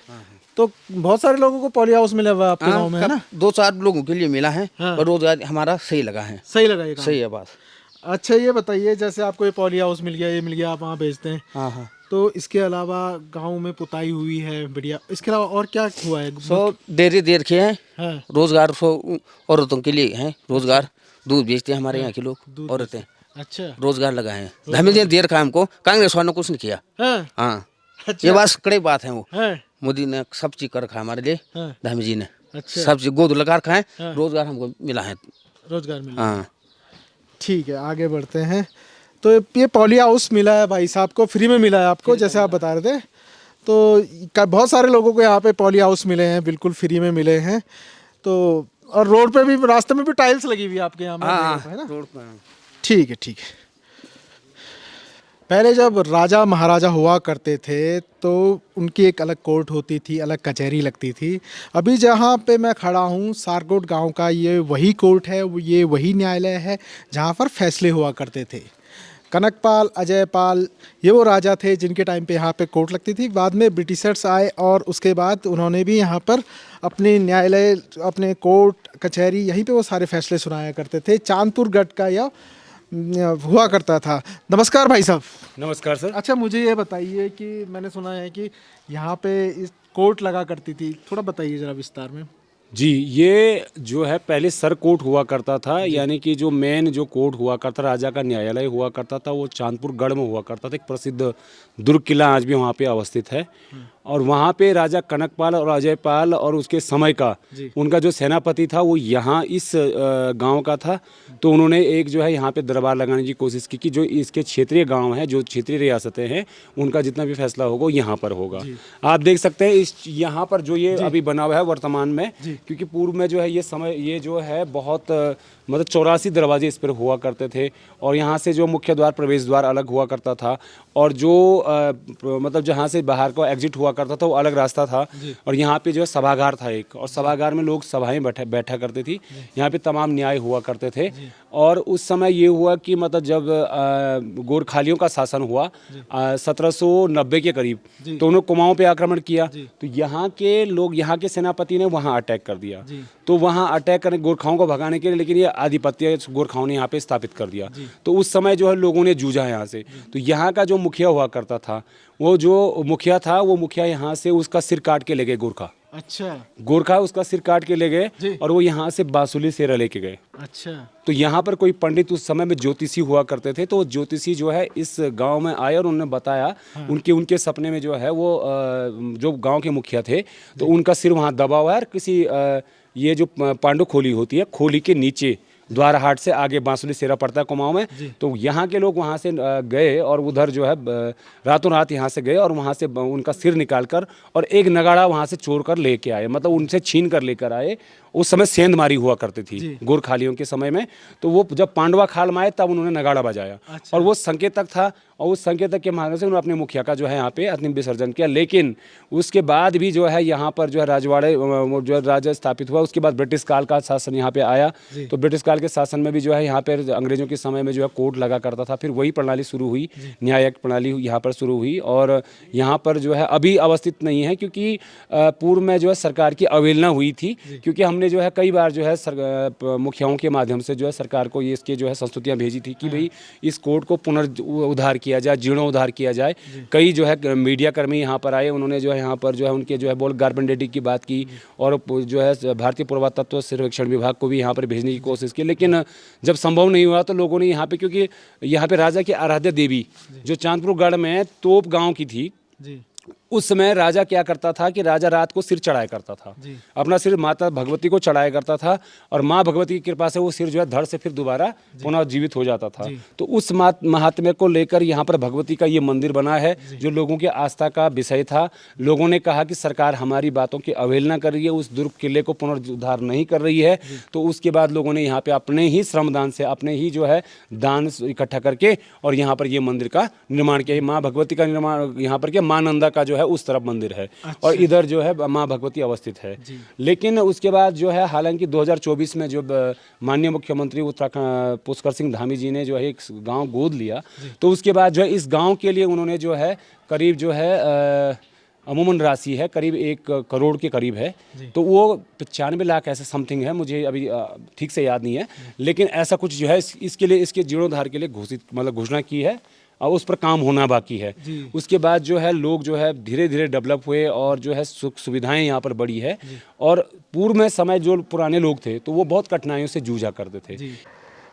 तो बहुत सारे लोगों को पॉली हाउस मिला हुआ है आपके गांव में, है ना? 2-4 लोगों के लिए मिला है, हाँ। पर रोजगार हमारा सही लगा है। सही लगा ये काम? सही है बात। अच्छा, ये बताइए, जैसे आपको ये पॉली हाउस मिल गया, ये मिल गया, आप वहाँ बेचते हैं, हाँ हाँ। तो इसके अलावा गांव में पुताई हुई है बढ़िया, इसके अलावा और क्या हुआ है? डेयरी दे रखे हैं। हाँ। रोजगार औरतों के लिए है रोजगार। दूध बेचते हैं हमारे यहाँ के लोग, औरतें। अच्छा। रोजगार लगा है। धामी जी ने दे रखा है हमको, कांग्रेस वालों ने कुछ नहीं किया। हाँ। हाँ, अच्छा। ये बात कड़ी बात है। वो हाँ। मोदी ने सब चीज कर रखा है हमारे लिए। हाँ। धामी जी ने अच्छा। सब चीज गोद लगा रखा है। हाँ। रोजगार हमको मिला है। रोजगार मिला। हाँ। ठीक है, आगे बढ़ते हैं। तो ये पॉली हाउस मिला है भाई साहब को, फ्री में मिला है आपको, जैसे आप बता रहे थे। तो बहुत सारे लोगों को यहाँ पे पॉली हाउस मिले हैं, बिल्कुल फ्री में मिले हैं। तो और रोड पे भी, रास्ते में भी टाइल्स लगी हुई है आपके यहाँ, है ना? रोड पर। ठीक है, ठीक है। पहले जब राजा महाराजा हुआ करते थे तो उनकी एक अलग कोर्ट होती थी, अलग कचहरी लगती थी। अभी जहाँ पे मैं खड़ा हूँ, सारकोट गांव का, ये वही कोर्ट है, ये वही न्यायालय है जहाँ पर फैसले हुआ करते थे। कनकपाल, अजयपाल, ये वो राजा थे जिनके टाइम पे यहाँ पे कोर्ट लगती थी। बाद में ब्रिटिशर्स आए और उसके बाद उन्होंने भी यहाँ पर अपने न्यायालय, अपने कोर्ट कचहरी, यहीं पे वो सारे फैसले सुनाया करते थे। चांदपुर गढ़ का यह हुआ करता था। नमस्कार भाई साहब। नमस्कार सर। अच्छा, मुझे ये बताइए कि मैंने सुना है कि यहाँ पे इस कोर्ट लगा करती थी, थोड़ा बताइए ज़रा विस्तार में। जी, ये जो है पहले सर कोर्ट हुआ करता था, यानी कि जो मेन जो कोर्ट हुआ करता, राजा का न्यायालय हुआ करता था, वो चांदपुर गढ़ में हुआ करता था। एक प्रसिद्ध दुर्ग किला आज भी वहाँ पे अवस्थित है। और वहाँ पे राजा कनकपाल और अजयपाल और उसके समय का उनका जो सेनापति था वो यहाँ इस गांव का था। तो उन्होंने एक जो है यहाँ पे दरबार लगाने की कोशिश की कि जो इसके क्षेत्रीय गांव हैं, जो क्षेत्रीय रियासतें हैं, उनका जितना भी फैसला होगा यहाँ पर होगा। आप देख सकते हैं इस यहाँ पर जो ये अभी बना हुआ है वर्तमान में, क्योंकि पूर्व में जो है ये समय, ये जो है बहुत मतलब 84 दरवाजे इस पर हुआ करते थे। और यहाँ से जो मुख्य द्वार, प्रवेश द्वार अलग हुआ करता था, और जो मतलब जहाँ से बाहर को एग्जिट हुआ करता था वो अलग रास्ता था। और यहाँ पे जो है सभागार था एक, और सभागार में लोग सभाएं बैठा करते थी। यहाँ पे तमाम न्याय हुआ करते थे। और उस समय ये हुआ कि मतलब जब गोरखालियों का शासन हुआ 1790 के करीब, तो उन्होंने कुमाऊं पे आक्रमण किया। तो यहाँ के लोग, यहाँ के सेनापति ने वहाँ अटैक कर दिया। तो वहाँ अटैक करने, गोरखाओं को भगाने के लिए, लेकिन ये आधिपत्य गोरखाओं ने यहाँ पे स्थापित कर दिया। तो उस समय जो है लोगों ने जूझा यहाँ से। तो यहाँ का जो मुखिया हुआ करता था, वो जो मुखिया था, वो मुखिया यहाँ से उसका सिर काट के ले गए गोरखा। अच्छा। गोरखा उसका सिर काट के ले गए और वो यहाँ से बांसुली सेरा लेके गए। अच्छा। तो यहाँ पर कोई पंडित उस समय में ज्योतिषी हुआ करते थे। तो ज्योतिषी जो है इस गांव में आए और उन्होंने बताया, उनके सपने में जो है वो जो गांव के मुखिया थे, तो उनका सिर वहाँ दबा हुआ है। और किसी ये जो पांडु खोली होती है, खोली के नीचे द्वारहाट से आगे बांसुली सेरा पड़ता है कुमाऊं में। तो यहाँ के लोग वहाँ से गए और उधर जो है रातों रात यहाँ से गए और वहाँ से उनका सिर निकाल कर और एक नगाड़ा वहाँ से चोर कर लेके आए, मतलब उनसे छीन कर लेकर आए। उस समय सेंधमारी हुआ करती थी गोरखालियों के समय में। तो वो जब पांडवा खाल में आए तब उन्होंने नगाड़ा बजाया। और वो संकेतक था। और उस संकेतक के माध्यम से उन्होंने अपने मुखिया का जो है यहाँ पे अंतिम विसर्जन किया। लेकिन उसके बाद भी जो है यहाँ पर जो है राजवाड़े जो है राज्य स्थापित हुआ। उसके बाद ब्रिटिश काल का शासन यहाँ पे आया, तो ब्रिटिश काल के शासन में भी जो है यहाँ पर अंग्रेजों के समय में जो है कोर्ट लगा करता था। फिर वही प्रणाली शुरू हुई, न्यायिक प्रणाली यहाँ पर शुरू हुई। और यहाँ पर जो है अभी अवस्थित नहीं है, क्योंकि पूर्व में जो है सरकार की अवहेलना हुई थी, क्योंकि हमने जो है कई बार जो है मुखियाओं के माध्यम से जो है सरकार को ये इसके जो है संस्तुतियाँ भेजी थी कि भाई इस कोर्ट को पुनरुद्धार किया जाए, जीर्णोद्धार किया जाए। कई जो है मीडिया कर्मी यहाँ पर आए, उन्होंने जो है यहाँ पर जो है उनके जो है बोल गारबेंडेडी की बात की, और जो है भारतीय पुरातत्व सर्वेक्षण विभाग को भी यहाँ पर भेजने की कोशिश की। लेकिन जब संभव नहीं हुआ तो लोगों ने यहाँ पे, क्योंकि यहाँ पे राजा की आराध्य देवी जो चांदपुर गढ़ में तोप गांव की थी, उस समय राजा क्या करता था कि राजा रात को सिर चढ़ाया करता था, अपना सिर माता भगवती को चढ़ाया करता था, और माँ भगवती की कृपा से वो सिर जो है धड़ से फिर दोबारा पुनः जीवित हो जाता था। तो उस महात्म्य को लेकर यहाँ पर भगवती का ये मंदिर बना है, जो लोगों की आस्था का विषय था। लोगों ने कहा कि सरकार हमारी बातों की अवहेलना कर रही है, उस दुर्ग किले को पुनरुद्धार नहीं कर रही है। तो उसके बाद लोगों ने यहाँ पे अपने ही श्रमदान से, अपने ही जो है दान इकट्ठा करके और यहाँ पर ये मंदिर का निर्माण किया। माँ भगवती का निर्माण यहाँ पर किया, माँ नंदा का जो है उस तरफ मंदिर है। अच्छा। और इधर जो है माँ भगवती अवस्थित है। लेकिन उसके बाद जो है हालांकि 2024 में जो माननीय मुख्यमंत्री उत्तराखंड पुष्कर सिंह धामी जी ने जो है एक गांव गोद लिया, तो उसके बाद जो है इस गांव के लिए उन्होंने जो है करीब जो है अमूमन राशि है करीब 1 करोड़ के करीब है। तो वो 95 लाख ऐसा समथिंग है, मुझे अभी ठीक से याद नहीं है। लेकिन ऐसा कुछ जो है इसके लिए, इसके जीर्णोद्धार के लिए घोषणा की है, और उस पर काम होना बाकी है। उसके बाद जो है लोग जो है धीरे धीरे डेवलप हुए, और जो है सुख सुविधाएं यहाँ पर बढ़ी है। और पूर्व में समय जो पुराने लोग थे तो वो बहुत कठिनाइयों से जूझा करते थे।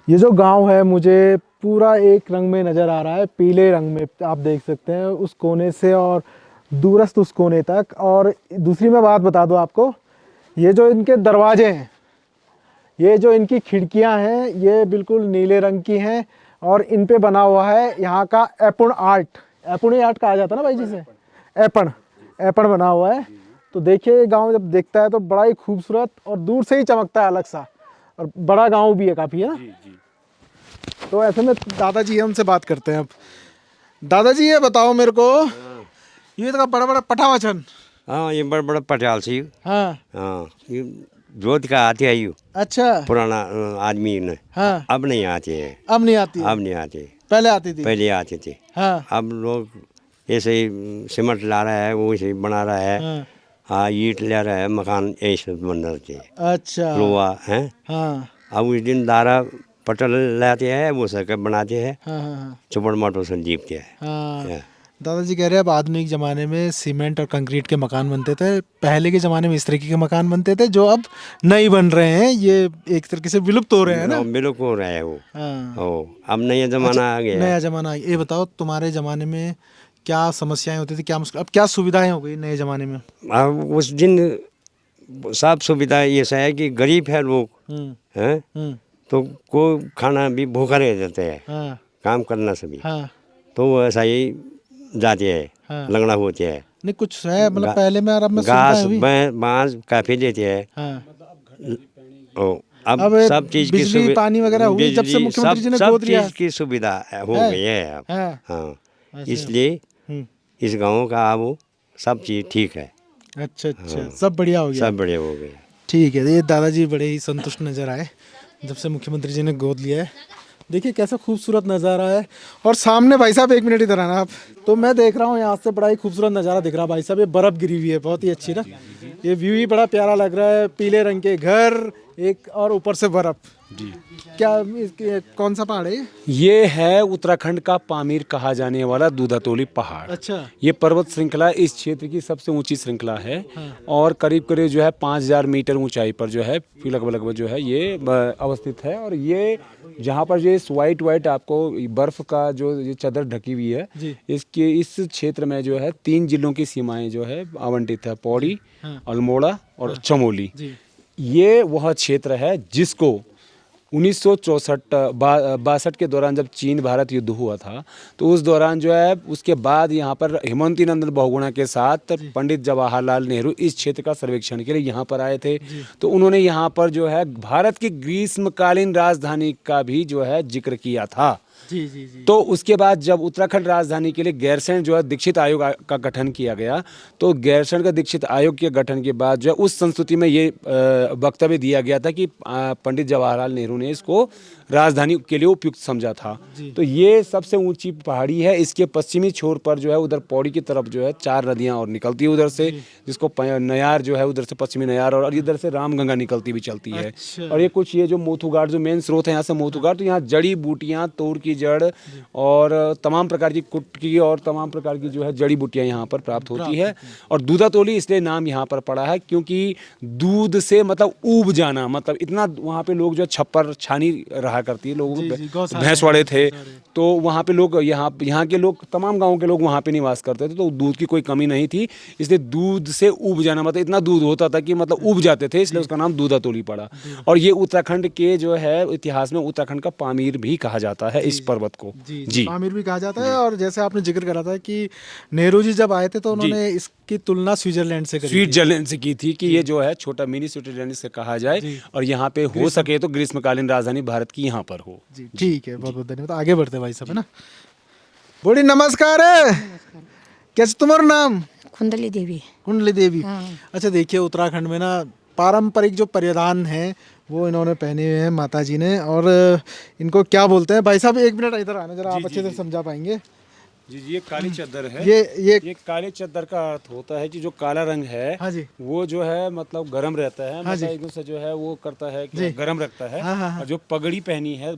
ये जो गांव है मुझे पूरा एक रंग में नज़र आ रहा है, पीले रंग में आप देख सकते हैं, उस कोने से और दूरस्थ उस कोने तक। और दूसरी मैं बात बता दूं आपको, ये जो इनके दरवाजे हैं, ये जो इनकी खिड़कियां हैं, ये बिल्कुल नीले रंग की हैं, और इन पे बना हुआ है यहाँ का एपुण आर्ट। एपुणी आर्ट कहा जाता है ना भाई, जिसे एपण बना हुआ है। तो देखिए गांव जब देखता है तो बड़ा ही खूबसूरत और दूर से ही चमकता है अलग सा, और बड़ा गांव भी है काफ़ी, है ना। तो ऐसे में दादाजी हमसे बात करते हैं अब। दादाजी ये बताओ मेरे को, ये तो बड़ा बड़ा पठावचन। हाँ, ये बड़ा बड़ा पटियाल सी। हाँ ये जोत का आते है यू। अच्छा। पुराना आदमी ने। हाँ। अब नहीं आते हैं। अब नहीं आती है। अब नहीं आते, पहले आती थी। पहले आते थे। हाँ। अब लोग ऐसे ही सीमेंट ला रहा है, वो ऐसे बना रहा है। हाँ, ईंट ले रहा है, मकान ऐसे बन रहे थे। अच्छा। लोहा है। हाँ। अब उस दिन दारा पटल लाते हैं, वो सर्कल बनाते हैं। हाँ। चुपड़ माटो से जीपते हैं। हाँ। दादाजी कह रहे हैं अब आधुनिक ज़माने में सीमेंट और कंक्रीट के मकान बनते थे, पहले के ज़माने में इस तरीके के मकान बनते थे जो अब नहीं बन रहे हैं। ये एक तरीके से विलुप्त हो रहे हैं ना। विलुप्त हो रहा है वो। हाँ। अब नया ज़माना आ गया। नया ज़माना आ गया। ये बताओ तुम्हारे ज़माने में क्या समस्याएं होती थी, क्या मुश्किल, अब क्या सुविधाएं हो गई नए ज़माने में? अब उस दिन सब सुविधा ऐसा है कि गरीब है लोग हैं, तो को खाना भी भूखा रह जाते हैं। काम करना सभी। तो वो ऐसा ही जाते हैं, लंगड़ा होते हैं। नहीं कुछ है मतलब पहले में, अब घास बांस काफी देते हैं। अब सब चीज की बिजली पानी वगैरह हुई जब से मुख्यमंत्री जी ने गोद लिया, सब चीज की सुविधा हो गई है अब। हाँ, इसलिए इस गाँव का अब सब चीज ठीक है। अच्छा अच्छा, सब बढ़िया हो गया। सब बढ़िया हो गया। ठीक है। ये दादाजी बड़े ही संतुष्ट नजर आए जब से मुख्यमंत्री जी ने गोद लिया है। देखिए कैसा खूबसूरत नज़ारा है। और सामने भाई साहब 1 मिनट इधर आना आप, तो मैं देख रहा हूँ यहाँ से बड़ा ही खूबसूरत नज़ारा दिख रहा है भाई साहब। ये बर्फ़ गिरी हुई है, बहुत ही अच्छी ना। ये व्यू ही बड़ा प्यारा लग रहा है, पीले रंग के घर एक और ऊपर से बर्फ़। जी। क्या कौन सा पहाड़ है ये है उत्तराखंड का पामीर कहा जाने वाला दूधातोली पहाड़। अच्छा। ये पर्वत श्रृंखला इस क्षेत्र की सबसे ऊंची श्रृंखला है। और करीब करीब जो है 5000 मीटर ऊंचाई पर जो है लगभग जो है ये अवस्थित है। और ये जहाँ पर ये वाइट आपको बर्फ का जो ये चादर ढकी हुई है, इसके इस क्षेत्र में जो है 3 जिलों की सीमाएं जो है आवंटित है, पौड़ी, अल्मोड़ा और चमोली। ये वह क्षेत्र है जिसको 1964-62 के दौरान जब चीन भारत युद्ध हुआ था, तो उस दौरान जो है उसके बाद यहाँ पर हेमंती नंदन बहुगुणा के साथ पंडित जवाहरलाल नेहरू इस क्षेत्र का सर्वेक्षण के लिए यहाँ पर आए थे। तो उन्होंने यहाँ पर जो है भारत की ग्रीष्मकालीन राजधानी का भी जो है जिक्र किया था। जी जी जी। तो उसके बाद जब उत्तराखंड राजधानी के लिए गैरसैंण जो है दीक्षित आयोग का गठन किया गया, तो गैरसैंण का दीक्षित आयोग के गठन के बाद जो है उस संस्तुति में ये वक्तव्य दिया गया था कि पंडित जवाहरलाल नेहरू ने इसको राजधानी के लिए उपयुक्त समझा था। तो ये सबसे ऊंची पहाड़ी है, इसके पश्चिमी छोर पर जो है उधर पौड़ी की तरफ जो है 4 नदियां और निकलती है उधर से, जिसको नयार जो है उधर से पश्चिमी नयार और इधर से रामगंगा निकलती भी चलती है। और ये कुछ ये जो मोथू घाट जो मेन स्रोत है यहाँ से मोथू घाट, तो यहाँ जड़ी बूटियाँ, तोड़ की जड़ और तमाम प्रकार की कुटकी और तमाम प्रकार की जो है जड़ी बूटियाँ यहाँ पर प्राप्त होती है। और दूधातोली इसलिए नाम यहाँ पर पड़ा है क्योंकि दूध से मतलब ऊब जाना, मतलब इतना वहाँ पे लोग जो छप्पर छानी रहा करती है, लोगों को भैंसवाड़े थे, तो वहाँ पे लोग यहाँ के लोग तमाम गाँव के लोग वहाँ पे निवास करते थे, तो दूध की कोई कमी नहीं थी, इसलिए दूध से ऊब जाना मतलब इतना दूध होता था कि मतलब ऊब जाते थे, इसलिए उसका नाम दूधातोली पड़ा। और ये उत्तराखंड के जो है इतिहास में उत्तराखंड का पामीर भी कहा जाता है इस पर्वत को। जी पामीर भी कहा जाता है। और जैसे आपने जिक्र करा था कि नेहरू जी जब आए थे तो उन्होंने इसकी तुलना स्विट्जरलैंड से करी, स्विट्जरलैंड से की थी कि ये जो है छोटा मिनी स्विट्जरलैंड से कहा जाए, और यहाँ पे हो सके तो ग्रीष्मकालीन राजधानी भारत की यहाँ पर हो। ठीक है, बहुत बहुत धन्यवाद। आगे बढ़ते भाई साहब, है ना। बड़ी नमस्कार है, कैसे तुम्हारा नाम? कुंडली देवी। कुंडली देवी। अच्छा देखिए, उत्तराखंड में ना पारंपरिक जो परिधान है वो इन्होंने पहने हुए हैं माता जी ने, और इनको क्या बोलते हैं भाई साहब? 1 मिनट इधर आना जरा, आप अच्छे से समझा पाएंगे। जी ये काली चद्दर है। ये काले चद्दर का अर्थ होता है कि जो काला रंग है, हाँ जी, वो जो है मतलब गर्म रहता है, हाँ मतलब एकदम से जो है वो करता है कि गर्म रखता है। और जो पगड़ी पहनी है,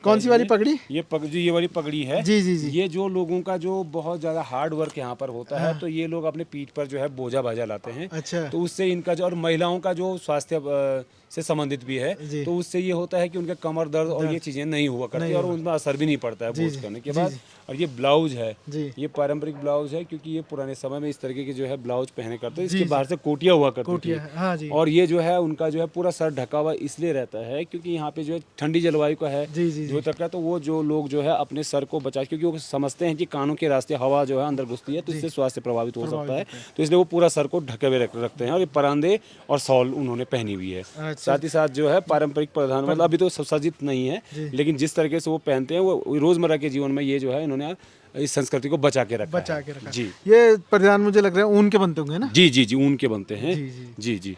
कौन सी वाली पगड़ी? ये वाली पगड़ी है। जी जी जी। ये जो लोगों का जो बहुत ज्यादा हार्ड वर्क यहाँ पर होता है, तो ये लोग अपने पीठ पर जो है बोझा भाजा लाते हैं। अच्छा। तो उससे इनका जो, और महिलाओं का जो स्वास्थ्य से संबंधित भी है, तो उससे ये होता है कि उनके कमर दर्द और ये चीजें नहीं हुआ करती, और उनमें असर भी नहीं पड़ता है बोझ करने के बाद। और ये ब्लाउज है, ये पारंपरिक ब्लाउज है, क्योंकि ये पुराने समय में इस तरीके के जो है ब्लाउज पहने करते हैं, इसके बाहर से कोटिया हुआ करती थी। हाँ जी। और ये जो है उनका जो है पूरा सर ढका हुआ इसलिए रहता है क्योंकि यहाँ पे जो है ठंडी जलवायु का है जो तक है, तो वो जो लोग जो है अपने सर को बचा, क्योंकि वो समझते हैं कि कानों के रास्ते हवा जो है अंदर घुसती है, तो इससे स्वास्थ्य प्रभावित हो सकता है, तो इसलिए वो पूरा सर को ढके हुए रखते हैं। और ये परांदे और शॉल उन्होंने पहनी हुई है। साथ ही साथ जो है पारंपरिक परिधान, मतलब अभी तो सज्जित नहीं है, लेकिन जिस तरीके से वो पहनते हैं वो रोजमर्रा के जीवन में ये जो है इन्होंने इस संस्कृति को बचा के रखा है। जी। ये परिधान मुझे लग रहा है ऊन के बनते होंगे ना? जी जी जी, ऊन के बनते हैं। जी जी।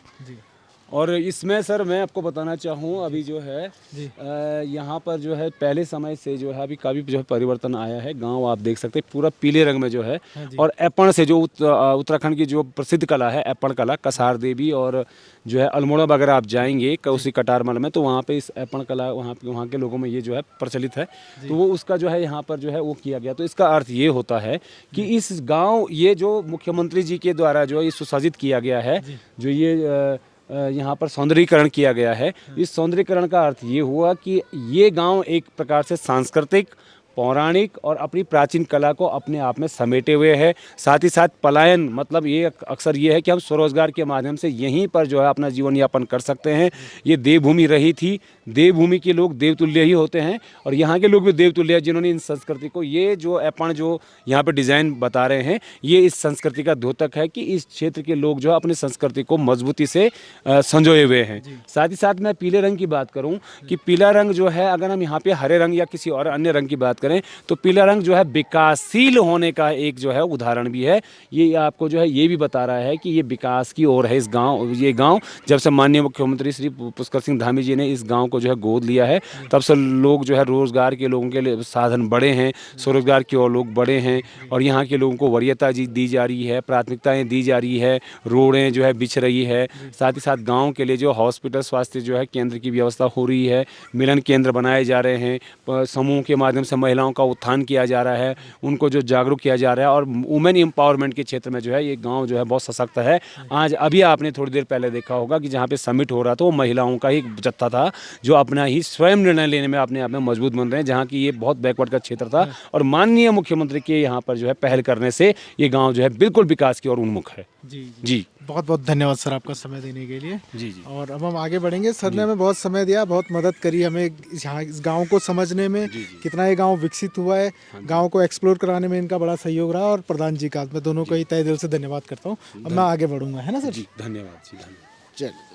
और इसमें सर मैं आपको बताना चाहूँ, अभी जो है यहाँ पर जो है पहले समय से जो है अभी काफ़ी जो है परिवर्तन आया है। गांव आप देख सकते हैं पूरा पीले रंग में जो है, और एपण से जो उत्तराखंड की जो प्रसिद्ध कला है एपण कला, कसार देवी और जो है अल्मोड़ा वगैरह आप जाएंगे उसी कटारमल में, तो वहाँ पे इस एपण कला वहाँ के लोगों में ये जो है प्रचलित है, तो वो उसका जो है यहाँ पर जो है वो किया गया। तो इसका अर्थ ये होता है कि इस गाँव, ये जो मुख्यमंत्री जी के द्वारा जो है सुसज्जित किया गया है, जो ये यहाँ पर सौंदर्यीकरण किया गया है, इस सौंदर्यीकरण का अर्थ ये हुआ कि ये गांव एक प्रकार से सांस्कृतिक, पौराणिक और अपनी प्राचीन कला को अपने आप में समेटे हुए है। साथ ही साथ पलायन, मतलब ये अक्सर ये है कि हम स्वरोजगार के माध्यम से यहीं पर जो है अपना जीवन यापन कर सकते हैं। ये देवभूमि रही थी, देवभूमि के लोग देवतुल्य ही होते हैं, और यहाँ के लोग भी देवतुल्य हैं, जिन्होंने इन संस्कृति को, ये जो अपन जो यहाँ पर डिज़ाइन बता रहे हैं, ये इस संस्कृति का द्योतक है कि इस क्षेत्र के लोग जो है अपनी संस्कृति को मजबूती से संजोए हुए हैं। साथ ही साथ मैं पीले रंग की बात करूँ कि पीला रंग जो है, अगर हम यहाँ पे हरे रंग या किसी और अन्य रंग की बात करें, तो पीला रंग जो है विकासशील होने का एक जो है उदाहरण भी है। ये आपको जो है ये भी बता रहा है कि ये विकास की ओर है इस गांव। ये गांव जब से माननीय मुख्यमंत्री श्री पुष्कर सिंह धामी जी ने इस गांव को जो है गोद लिया है, तब से लोग जो है रोजगार के लोगों के लिए साधन बढ़े हैं, स्वरोजगार की ओर लोग बढ़े हैं, और यहाँ के लोगों को वरीयता दी जा रही है, प्राथमिकताएँ दी जा रही है, रोडें जो है बिछ रही है। साथ ही साथ गाँव के लिए जो हॉस्पिटल, स्वास्थ्य जो है केंद्र की व्यवस्था हो रही है, मिलन केंद्र बनाए जा रहे हैं, समूह के माध्यम से महिलाओं का उत्थान किया जा रहा है, उनको जो जागरूक किया जा रहा है, और वुमेन एम्पावरमेंट के क्षेत्र में जो है ये गांव जो है बहुत सशक्त है। आज अभी आपने थोड़ी देर पहले देखा होगा कि जहां पे समिट हो रहा था, वो महिलाओं का ही जत्था था जो अपना ही स्वयं निर्णय लेने में अपने आप में मजबूत बन रहे हैं, जहाँ की ये बहुत बैकवर्ड का क्षेत्र था, और माननीय मुख्यमंत्री के यहाँ पर जो है पहल करने से ये गाँव जो है बिल्कुल विकास की ओर उन्मुख है। जी बहुत बहुत धन्यवाद सर आपका समय देने के लिए। जी जी। और अब हम आगे बढ़ेंगे। सर ने हमें बहुत समय दिया, बहुत मदद करी हमें यहाँ इस गांव को समझने में, कितना ये गांव विकसित हुआ है, गांव को एक्सप्लोर कराने में इनका बड़ा सहयोग रहा, और प्रधान जी का मैं दोनों को ही तहे दिल से धन्यवाद करता हूँ। अब मैं आगे बढ़ूंगा, है ना सर? जी धन्यवाद। जी धन्यवाद। चलिए।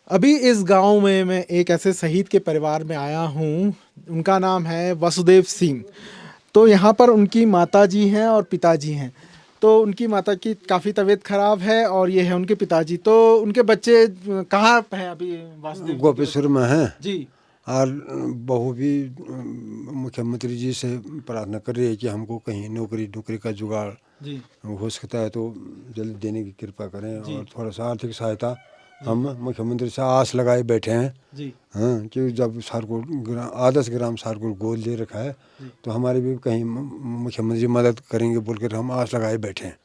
अभी इस गांव में मैं एक ऐसे शहीद के परिवार में आया हूं, उनका नाम है वासुदेव सिंह। तो यहाँ पर उनकी माताजी हैं और पिताजी हैं। तो उनकी माता की काफ़ी तबीयत खराब है और ये है उनके पिताजी। तो उनके बच्चे कहाँ हैं अभी? वासुदेव गोपेश्वर में हैं जी। और बहू भी मुख्यमंत्री जी से प्रार्थना कर रही है कि हमको कहीं नौकरी का जुगाड़ जी हो सकता है तो जल्दी देने की कृपा करें। और थोड़ा सा आर्थिक सहायता हम मुख्यमंत्री से आस लगाए बैठे हैं जी। हाँ, कि जब सारकोल आदर्श ग्राम सारकोल गोद ले रखा है तो हमारी भी कहीं मुख्यमंत्री मदद करेंगे बोलकर हम आस लगाए बैठे हैं।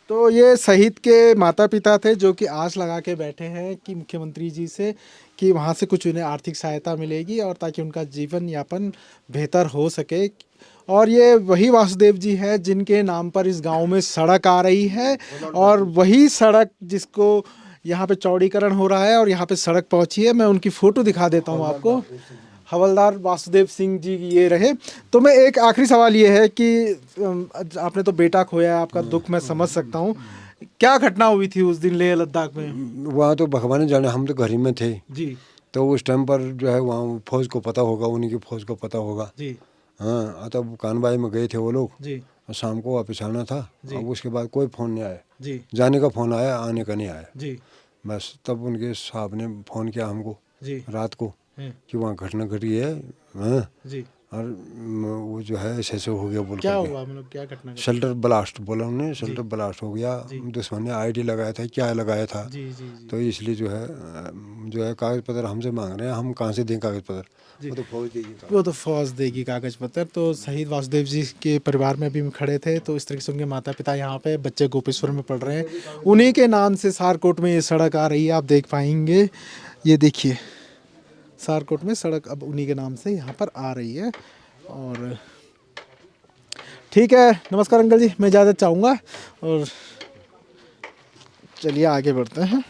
तो ये शहीद के माता पिता थे जो कि आस लगा के बैठे हैं कि मुख्यमंत्री जी से कि वहाँ से कुछ उन्हें आर्थिक सहायता मिलेगी और ताकि उनका जीवन यापन बेहतर हो सके। और ये वही वासुदेव जी हैं जिनके नाम पर इस गांव में सड़क आ रही है और वही सड़क जिसको यहाँ पे चौड़ीकरण हो रहा है और यहाँ पे सड़क पहुँची है। मैं उनकी फ़ोटो दिखा देता हूँ आपको। हवलदार वासुदेव सिंह जी ये रहे। तो मैं एक आखिरी सवाल ये है कि आपने तो बेटा खोया, आपका दुख मैं समझ सकता हूँ। क्या घटना हुई थी उस दिन लेह लद्दाख में? वहाँ तो भगवान जाने, हम तो घर ही में थे जी। तो उस टाइम पर जो है वहाँ फौज को पता होगा, उन्हीं की फौज को पता होगा जी। हाँ, तब कानबाई में गए थे वो लोग जी। और शाम को वापस आना था। अब उसके बाद कोई फ़ोन नहीं आया जी। जाने का फ़ोन आया, आने का नहीं आया जी। बस तब उनके साहब ने फ़ोन किया हमको जी। रात को कि वहाँ घटना घटी है हाँ, जी। और वो जो है ऐसे हो गया बोल क्या हुआ, मतलब क्या घटना? शेल्टर ब्लास्ट बोला उन्होंने, शेल्टर ब्लास्ट हो गया। दुश्मन ने आईडी लगाया था, क्या लगाया था जी जी जी। तो इसलिए जो है कागज़ पत्र हमसे मांग रहे हैं। हम कहाँ से दें कागज़ पत्र? वो तो फौज देगी। वो तो फौज देगी कागज पत्र। तो शहीद वासुदेव जी के परिवार में भी खड़े थे। तो इस तरीके से उनके माता पिता यहाँ पे, बच्चे गोपेश्वर में पढ़ रहे हैं। उन्हीं के नाम से सारकोट में ये सड़क आ रही है, आप देख पाएंगे। ये देखिए सारकोट में सड़क अब उन्हीं के नाम से यहाँ पर आ रही है। और ठीक है, नमस्कार अंकल जी, मैं इजाज़त चाहूँगा और चलिए आगे बढ़ते हैं।